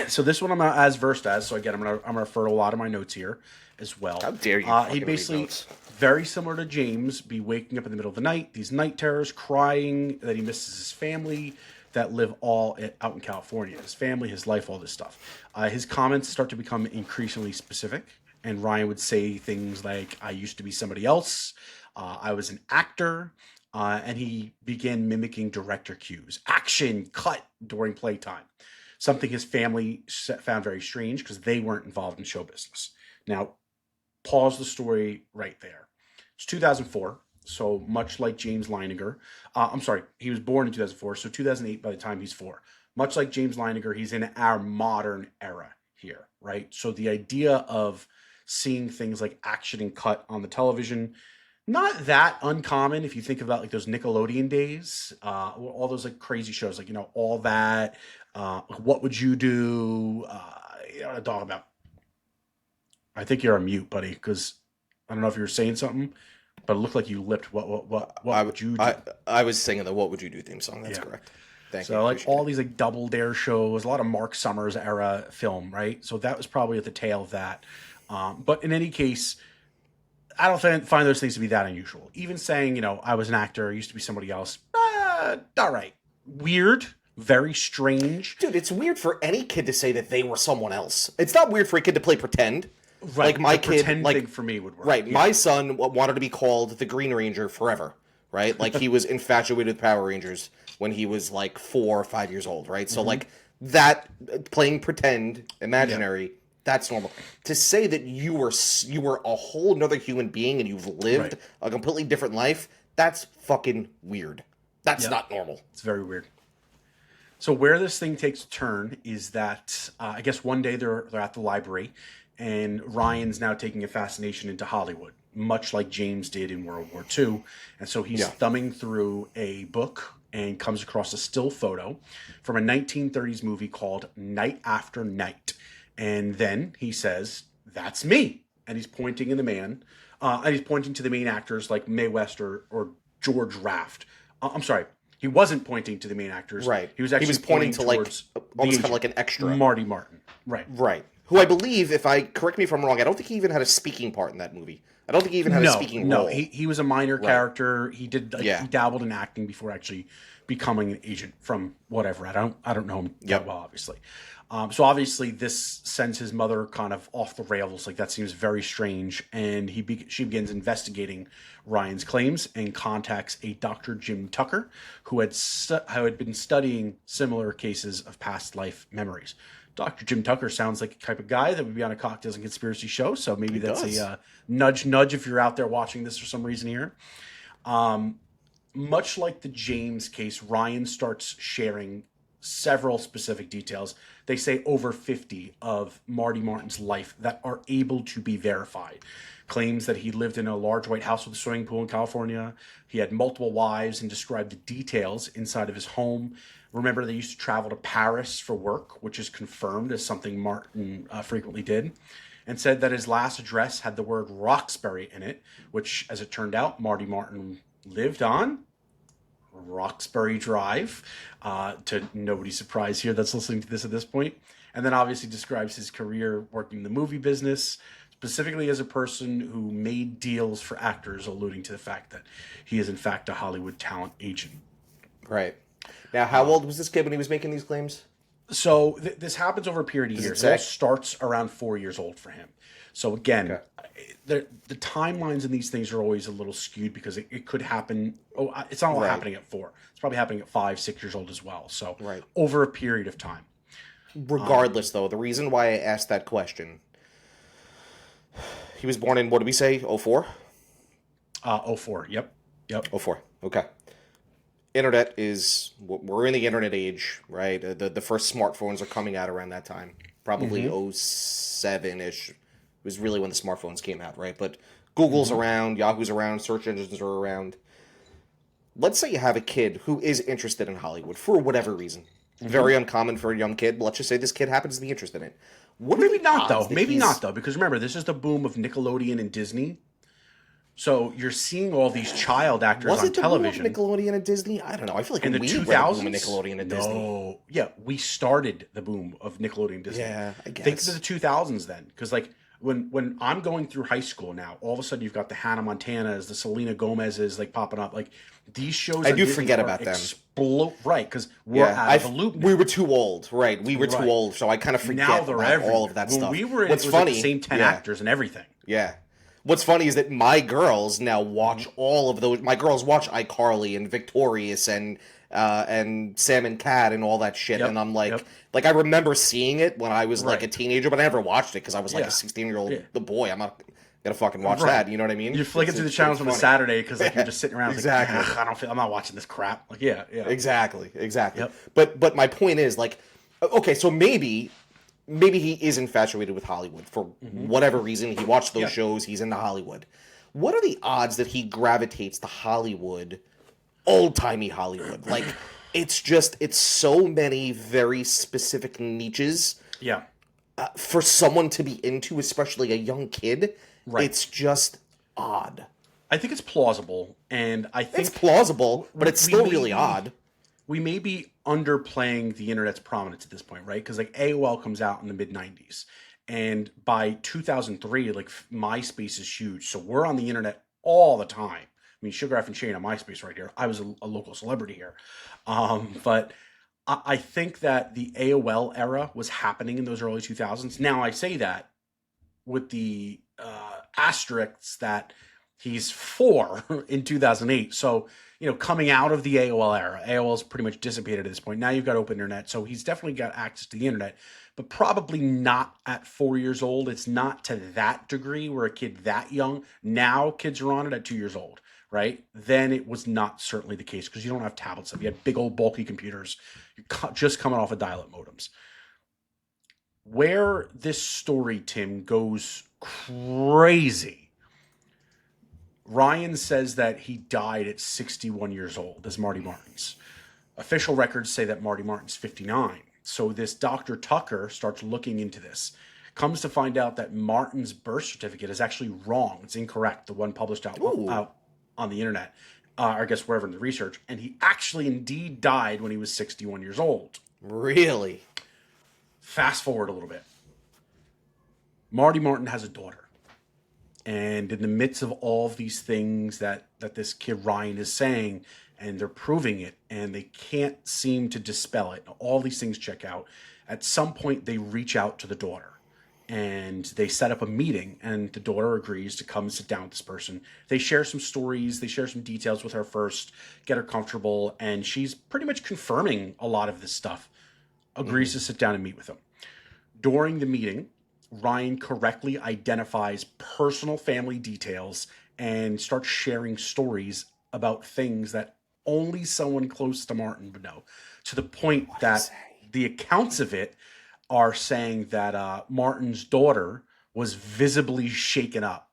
So this one I'm not as versed as, so again, I'm gonna refer to a lot of my notes here as well. How dare you? He basically, very similar to James, be waking up in the middle of the night, these night terrors, crying that he misses his family that live all out in California, his family, his life, all this stuff. His comments start to become increasingly specific, and Ryan would say things like, I used to be somebody else, I was an actor, and he began mimicking director cues. Action, cut during playtime. Something his family found very strange because they weren't involved in show business. Now, pause the story right there. It's 2004, so much like James Leininger. I'm sorry, he was born in 2004, so 2008 by the time he's 4. Much like James Leininger, he's in our modern era here, right? So the idea of seeing things like action and cut on the television, not that uncommon if you think about like those Nickelodeon days, all those like crazy shows, like, all that, What Would You Do, you know what I'm talking about. I think you're on mute, buddy, because I don't know if you were saying something, but it looked like you lipped. What would you do? I was singing the "What Would You Do" theme song. That's correct. Thank you. So like all these like Double Dare shows, a lot of Mark Summers era film, right? So that was probably at the tail of that. But in any case, I don't find those things to be that unusual. Even saying, I was an actor, I used to be somebody else. All right. Weird. Very strange. Dude, it's weird for any kid to say that they were someone else. It's not weird for a kid to play pretend. Right. Like my the kid, pretend like thing for me would work. Right. Yeah. My son wanted to be called the Green Ranger forever. Right. Like he was infatuated with Power Rangers when he was like 4 or 5 years old. Right. So like that playing pretend, imaginary. That's normal. To say that you were a whole nother human being and you've lived a completely different life, that's fucking weird. That's not normal. It's very weird. So where this thing takes a turn is that I guess one day they're at the library, and Ryan's now taking a fascination into Hollywood, much like James did in World War II. And so he's thumbing through a book and comes across a still photo from a 1930s movie called Night After Night. And then he says, "That's me." And he's pointing in the man, and he's pointing to the main actors like Mae West or George Raft. I'm sorry. He wasn't pointing to the main actors. Right. He was actually pointing to like towards almost kind of like an extra. Marty Martin. Right. Right. Who I believe, correct me if I'm wrong, I don't think he even had a speaking part in that movie. I don't think he even had a speaking role. No, he was a minor character. He did he dabbled in acting before actually becoming an agent from whatever. I don't know him that well, obviously. So obviously this sends his mother kind of off the rails. Like that seems very strange. And she begins investigating Ryan's claims and contacts a Dr. Jim Tucker, who had been studying similar cases of past life memories. Dr. Jim Tucker sounds like a type of guy that would be on a Cocktails and Conspiracy show. So maybe that's a nudge if you're out there watching this for some reason here. Much like the James case, Ryan starts sharing several specific details. They say over 50 of Marty Martin's life that are able to be verified. Claims that he lived in a large white house with a swimming pool in California. He had multiple wives and described the details inside of his home. Remember, they used to travel to Paris for work, which is confirmed as something Martin frequently did. And said that his last address had the word Roxbury in it, which, as it turned out, Marty Martin lived on Roxbury Drive, to nobody's surprise here that's listening to this at this point. And then obviously describes his career working in the movie business, specifically as a person who made deals for actors, alluding to the fact that he is in fact a Hollywood talent agent. Right. Now, how old was this kid when he was making these claims? So this happens over a period of years. It all starts around 4 years old for him. So again, the timelines in these things are always a little skewed because it could happen. Oh, it's not all happening at 4. It's probably happening at 5, 6 years old as well. So over a period of time. Regardless, though, the reason why I asked that question, he was born in, what did we say, 04? 04, yep. 04, okay. Internet is, we're in the internet age, right? The first smartphones are coming out around that time. Probably 07-ish was really when the smartphones came out, right? But Google's around, Yahoo's around, search engines are around. Let's say you have a kid who is interested in Hollywood for whatever reason. Very uncommon for a young kid, but let's just say this kid happens to be interested in it. Maybe not, though, because remember, this is the boom of Nickelodeon and Disney. So you're seeing all these child actors on television. Was it the boom of Nickelodeon and Disney? I don't know. I feel like in the we 2000s, were the boom of Nickelodeon and Disney. No, yeah, we started the boom of Nickelodeon and Disney. Yeah, I guess. Think of the 2000s then, because like when I'm going through high school now, all of a sudden you've got the Hannah Montanas, the Selena Gomez's like popping up. Like these shows, I do forget about them. Right? Because we're out of the loop now. We were too old, right? We were too old, so I kind of forget now they're about all of that when stuff. We were in, What's it was funny? like the same 10 actors and everything. Yeah. What's funny is that my girls now watch all of those. My girls watch iCarly and Victorious and and Sam and Cat and all that shit. Yep, And I'm like, yep. like I remember seeing it when I was like a Right. teenager, but I never watched it because I was like Yeah. a 16-year-old Yeah. the boy. I'm not gonna fucking watch Right. that. You know what I mean? You're flicking through the It's channels on a funny. Saturday because like you're just sitting around. Exactly. Like, I don't feel. I'm not watching this crap. Like, yeah. Exactly. Yep. But my point is, like, okay, so maybe he is infatuated with Hollywood for whatever reason. He watched those Yeah. shows. He's into Hollywood. What are the odds that he gravitates to Hollywood, old-timey Hollywood? Like, it's so many very specific niches Yeah. for someone to be into, especially a young kid. Right. It's just odd. I think it's plausible, and I think It's plausible, but it's we still may really be- odd. we may be underplaying the internet's prominence at this point, right? Because like AOL comes out in the mid '90s, and by 2003, like MySpace is huge, so we're on the internet all the time. I mean, Sugar F and Shane on MySpace right here. I was a local celebrity here, but I think that the AOL era was happening in those early 2000s. Now I say that with the asterisks that he's 4 in 2008. So, coming out of the AOL era, AOL's pretty much dissipated at this point. Now you've got open internet. So he's definitely got access to the internet, but probably not at 4 years old. It's not to that degree where a kid that young. Now kids are on it at 2 years old, right? Then it was not certainly the case because you don't have tablets. You had big old bulky computers. You're just coming off of dial-up modems. Where this story, Tim, goes crazy. Ryan says that he died at 61 years old as Marty Martin's. Official records say that Marty Martin's 59. So this Dr. Tucker starts looking into this. Comes to find out that Martin's birth certificate is actually wrong. It's incorrect. The one published out on the internet, or I guess wherever in the research. And he actually indeed died when he was 61 years old. Really? Fast forward a little bit. Marty Martin has a daughter. And in the midst of all of these things that this kid Ryan is saying, and they're proving it, and they can't seem to dispel it, all these things check out. At some point, they reach out to the daughter. And they set up a meeting, and the daughter agrees to come sit down with this person. They share some stories, they share some details with her first, get her comfortable, and she's pretty much confirming a lot of this stuff. Agrees to sit down and meet with him. During the meeting, Ryan correctly identifies personal family details and starts sharing stories about things that only someone close to Martin would know, to the point that the accounts of it are saying that Martin's daughter was visibly shaken up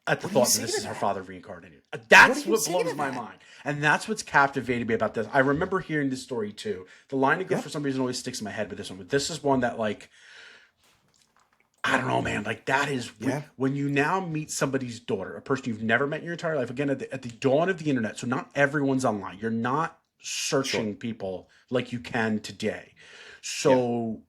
at the thought that this is her father reincarnated. That's what blows my mind. And that's what's captivated me about this. I remember hearing this story too. The Leininger, for some reason, always sticks in my head with this one. But this is one that, like, I don't know, man. Like, that is when you now meet somebody's daughter, a person you've never met in your entire life. Again, at the dawn of the internet, so not everyone's online. You're not searching people like you can today. So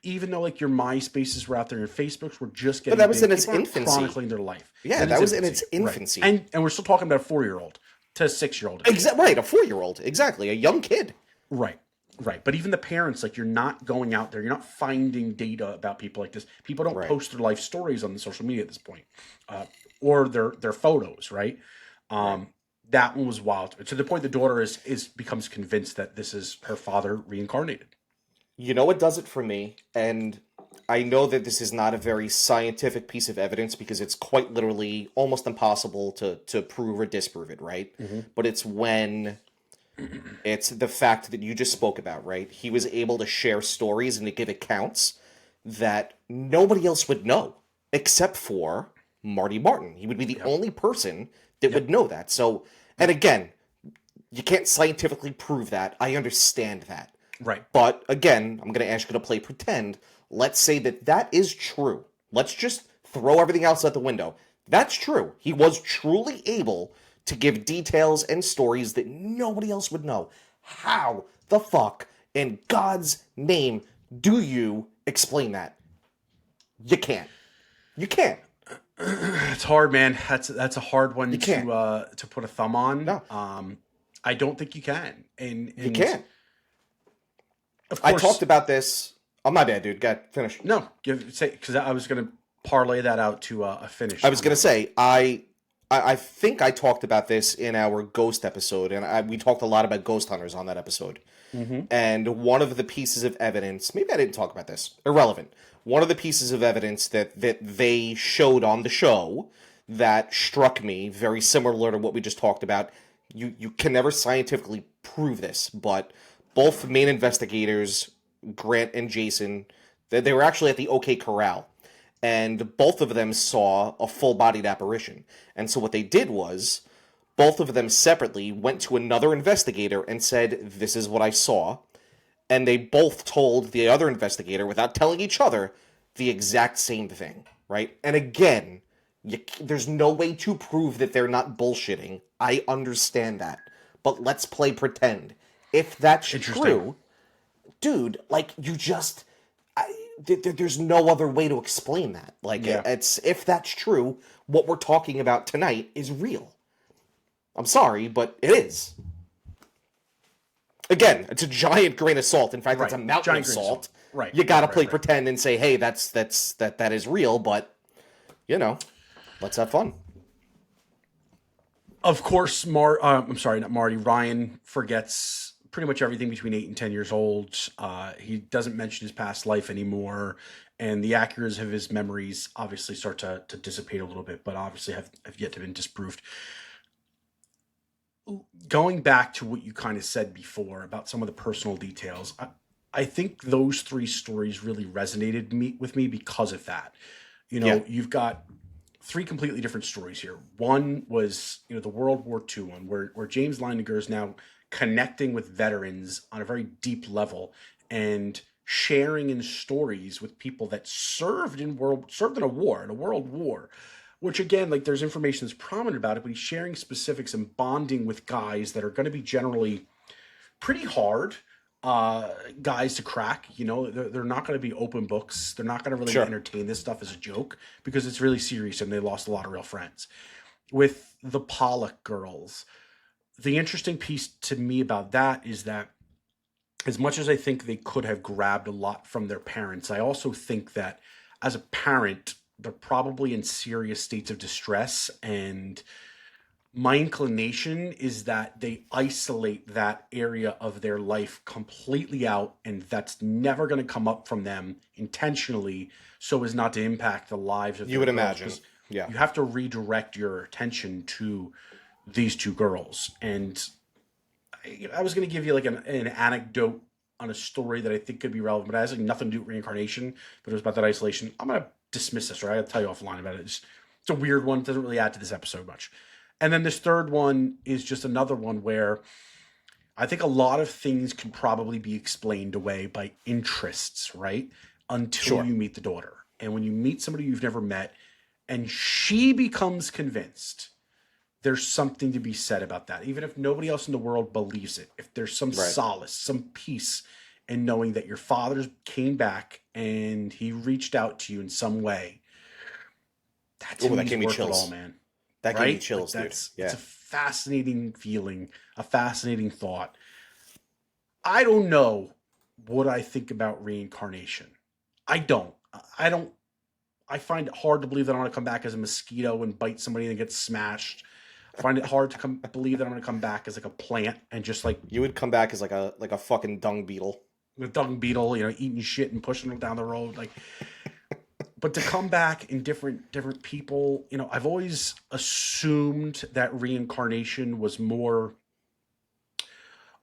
even though like your MySpaces were out there, your Facebooks were just getting, but that was big, in its people aren't infancy. chronicling their life. Yeah, that was in its infancy. Right. And we're still talking about a 4-year-old to a 6-year-old. Right, a 4-year-old, exactly, a young kid. Right. But even the parents, like, you're not going out there. You're not finding data about people like this. People don't post their life stories on the social media at this point, or their photos. Right. That one was wild to the point the daughter becomes convinced that this is her father reincarnated. You know what does it for me? And I know that this is not a very scientific piece of evidence because it's quite literally almost impossible to prove or disprove it, right? Mm-hmm. But it's when it's the fact that you just spoke about, right? He was able to share stories and to give accounts that nobody else would know except for Marty Martin. He would be the only person that would know that. So, and again, you can't scientifically prove that. I understand that. Right. But again, I'm going to ask you to play pretend. Let's say that is true. Let's just throw everything else out the window. That's true. He was truly able to give details and stories that nobody else would know. How the fuck, in God's name, do you explain that? You can't. You can't. It's hard, man. That's a hard one to put a thumb on. No. I don't think you can. And you can't. Of course, I talked about this. Oh, my bad, dude. Got finish. No, because I was going to parlay that out to a finish. I was going to say, I I think I talked about this in our ghost episode, and we talked a lot about ghost hunters on that episode. Mm-hmm. And one of the pieces of evidence, maybe I didn't talk about this, irrelevant. One of the pieces of evidence that they showed on the show that struck me, very similar to what we just talked about. You can never scientifically prove this, but both main investigators, Grant and Jason, they were actually at the OK Corral. And both of them saw a full-bodied apparition. And so what they did was, both of them separately went to another investigator and said, this is what I saw. And they both told the other investigator, without telling each other, the exact same thing, right? And again, there's no way to prove that they're not bullshitting. I understand that. But let's play pretend. If that's true, dude, like, you just... there's no other way to explain that. Like, it's if that's true, what we're talking about tonight is real. I'm sorry, but it is. Again, it's a giant grain of salt. In fact, it's a mountain of salt. Right. You got to play pretend and say, "Hey, that is real." But let's have fun. Of course, not Marty. Ryan forgets pretty much everything between 8 and 10 years old. He doesn't mention his past life anymore, and the accuracy of his memories obviously start to dissipate a little bit, but obviously have yet to been disproved. Going back to what you kind of said before about some of the personal details, I think those 3 stories really resonated with me because of that. You've got 3 completely different stories here. One was, the World War II one, where James Leininger is now connecting with veterans on a very deep level and sharing in stories with people that served in a world war, which again, like, there's information that's prominent about it, but he's sharing specifics and bonding with guys that are going to be generally pretty hard guys to crack. They're not going to be open books. They're not going to really entertain this stuff as a joke because it's really serious and they lost a lot of real friends. With the Pollock girls, the interesting piece to me about that is that as much as I think they could have grabbed a lot from their parents, I also think that as a parent, they're probably in serious states of distress, and my inclination is that they isolate that area of their life completely out, and that's never going to come up from them intentionally so as not to impact the lives of you would imagine. You have to redirect your attention to these 2 girls. And I was going to give you like an anecdote on a story that I think could be relevant, but it has like nothing to do with reincarnation, but it was about that isolation. I'm going to dismiss this, right? I'll tell you offline about it. It's a weird one. It doesn't really add to this episode much. And then this third one is just another one where I think a lot of things can probably be explained away by interests, right? Until you meet the daughter. And when you meet somebody you've never met and she becomes convinced, there's something to be said about that. Even if nobody else in the world believes it, if there's some solace, some peace in knowing that your father came back and he reached out to you in some way, that to me is worth it all, man. That gave me chills, dude. It's a fascinating feeling, a fascinating thought. I don't know what I think about reincarnation. I don't. I find it hard to believe that I'm going to come back as a mosquito and bite somebody and get smashed. I find it hard to believe that I'm going to come back as like a plant and just like... You would come back as like a fucking dung beetle. A dung beetle, eating shit and pushing them down the road. Like, but to come back in different people, I've always assumed that reincarnation was more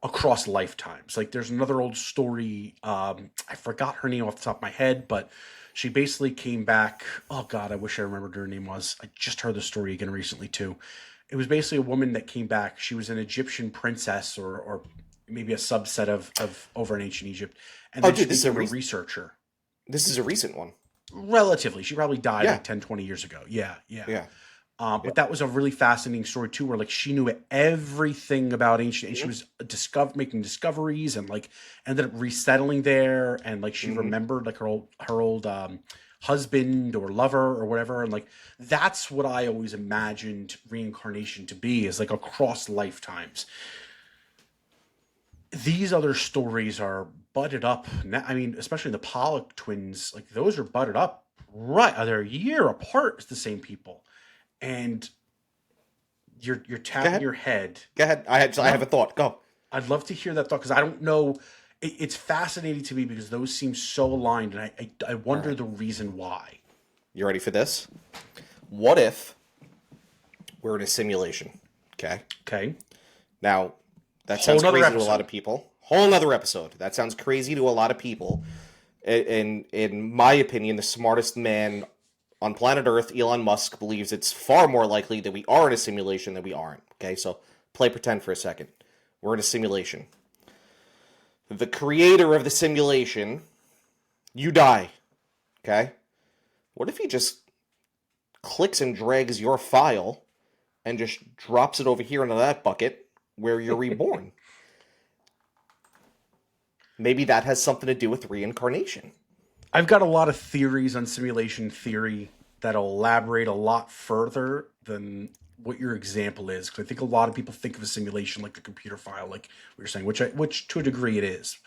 across lifetimes. Like, there's another old story. I forgot her name off the top of my head, but she basically came back. Oh God, I wish I remembered her name was. I just heard the story again recently too. It was basically a woman that came back. She was an Egyptian princess or maybe a subset of over in ancient Egypt. And then this is a researcher. This is a recent one. Relatively. She probably died like 10, 20 years ago. Yeah. But that was a really fascinating story too, where like she knew everything about ancient, and she was making discoveries and like ended up resettling there, and like she remembered like her old husband or lover or whatever, and like that's what I always imagined reincarnation to be, is like across lifetimes. These other stories are butted up. I mean, especially the Pollock twins, like those are butted up. Right, they're a year apart. It's the same people. And you're tapping ahead. your head. Go ahead. I have a thought. Go. I'd love to hear that thought because I don't know. It's fascinating to me because those seem so aligned, and I wonder the reason why. You ready for this? What if we're in a simulation? Okay. Okay. Now, that Whole sounds nother crazy to a episode. lot of people. Whole nother episode. That sounds crazy to a lot of people. In my opinion, the smartest man on planet Earth, Elon Musk, believes it's far more likely that we are in a simulation than we aren't. Okay, so play pretend for a second. We're in a simulation. The creator of the simulation, you die. Okay? What if he just clicks and drags your file and just drops it over here into that bucket where you're reborn? Maybe that has something to do with reincarnation. I've got a lot of theories on simulation theory that'll elaborate a lot further than what your example is. Because I think a lot of people think of a simulation like a computer file, like we were saying, which to a degree it is.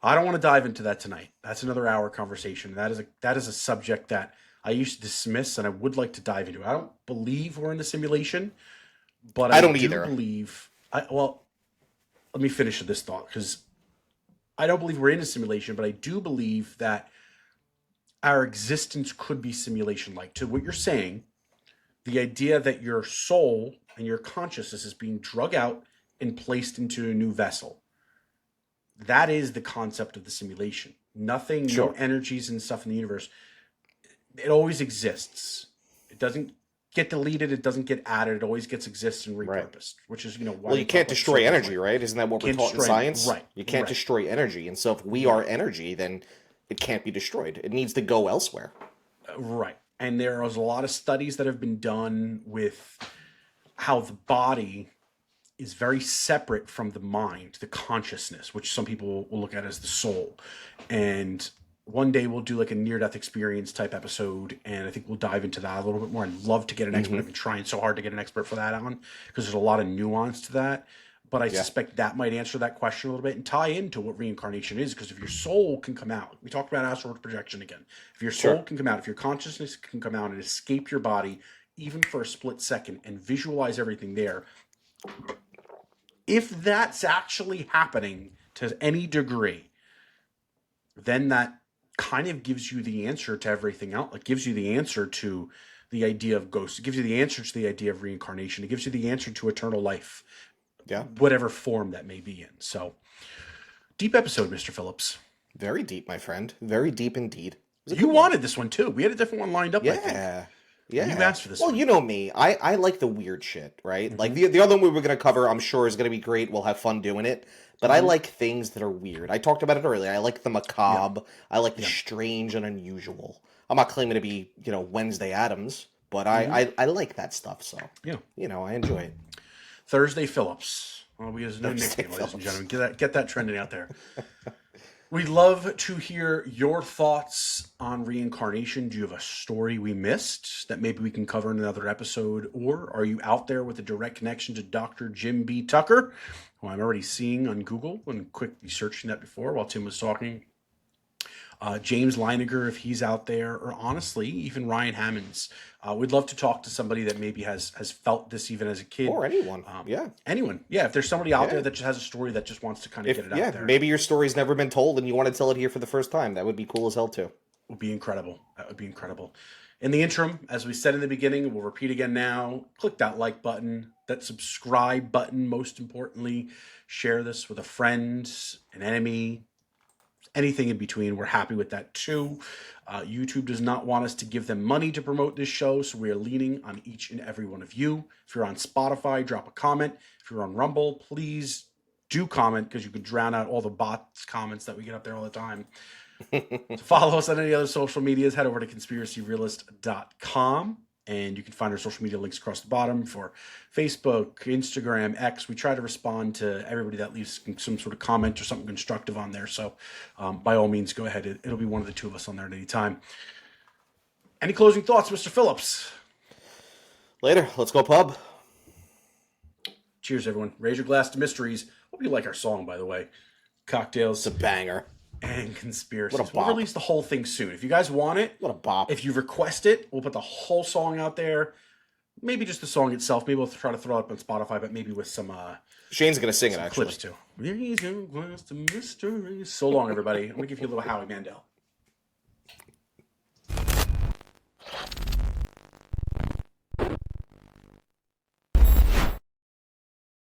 I don't want to dive into that tonight. That's another hour conversation. That is a subject that I used to dismiss and I would like to dive into. I don't believe we're in a simulation, but I don't do either. believe. Well, let me finish this thought because I don't believe we're in a simulation, but I do believe that our existence could be simulation-like. To what you're saying, the idea that your soul and your consciousness is being drug out and placed into a new vessel. That is the concept of the simulation. Nothing, Sure. no energies and stuff in the universe. It always exists. It doesn't get deleted. It doesn't get added. It always exists and repurposed, which is, why Well, we you can't talk about destroy circles energy, like- right? Isn't that what we're Can't taught in destroy- science? right, You can't right. destroy energy. And so if we are energy, then it can't be destroyed. It needs to go elsewhere. Right. And there is a lot of studies that have been done with how the body is very separate from the mind, the consciousness, which some people will look at as the soul. And one day we'll do like a near-death experience type episode, and I think we'll dive into that a little bit more. I'd love to get an expert. I've been trying so hard to get an expert for that on because there's a lot of nuance to that. But I suspect that might answer that question a little bit and tie into what reincarnation is. Because if your soul can come out, we talked about astral projection again. If your soul can come out, if your consciousness can come out and escape your body, even for a split second, and visualize everything there, if that's actually happening to any degree, then that kind of gives you the answer to everything else. It gives you the answer to the idea of ghosts. It gives you the answer to the idea of reincarnation. It gives you the answer to eternal life. Yeah. Whatever form that may be in. So, deep episode, Mr. Phillips. Very deep, my friend. Very deep indeed. You wanted this one too. We had a different one lined up, I think. Yeah. You asked for this Well, one. you know me. I like the weird shit, right? Like the other one we were going to cover, I'm sure is going to be great. We'll have fun doing it. But I like things that are weird. I talked about it earlier. I like the macabre. I like the strange and unusual. I'm not claiming to be, Wednesday Addams, but I like that stuff. So, I enjoy it. Thursday Phillips. Well, we use a new Thursday nickname, ladies and Phillips. gentlemen. Get that trending out there. We'd love to hear your thoughts on reincarnation. Do you have a story we missed that maybe we can cover in another episode? Or are you out there with a direct connection to Dr. Jim B. Tucker, who I'm already seeing on Google and quickly searching that before while Tim was talking? James Leininger, if he's out there, or honestly, even Ryan Hammons. We'd love to talk to somebody that maybe has felt this even as a kid. Or anyone. Anyone. Yeah, if there's somebody out there that just has a story that just wants to kind of get it out there. Maybe your story's never been told and you want to tell it here for the first time. That would be cool as hell, too. It would be incredible. That would be incredible. In the interim, as we said in the beginning, we'll repeat again now, click that like button, that subscribe button, most importantly. Share this with a friend, an enemy, anything in between. We're happy with that too. YouTube does not want us to give them money to promote this show, so we are leaning on each and every one of you. If you're on Spotify, drop a comment. If you're on Rumble, please do comment because you can drown out all the bots comments that we get up there all the time. To follow us on any other social medias, head over to conspiracyrealist.com. And you can find our social media links across the bottom for Facebook, Instagram, X. We try to respond to everybody that leaves some sort of comment or something constructive on there. So by all means, go ahead. It'll be one of the two of us on there at any time. Any closing thoughts, Mr. Phillips? Later. Let's go pub. Cheers, everyone. Raise your glass to mysteries. Hope you like our song, by the way. Cocktails It's a banger. and conspiracies. What a We'll bop. release the whole thing soon. If you guys want it, What a bop. if you request it, we'll put the whole song out there. Maybe just the song itself. Maybe we'll try to throw it up on Spotify, but maybe with some Shane's gonna sing it actually. clips too. Raise your glass to mystery. So long, everybody. I'm gonna give you a little Howie Mandel.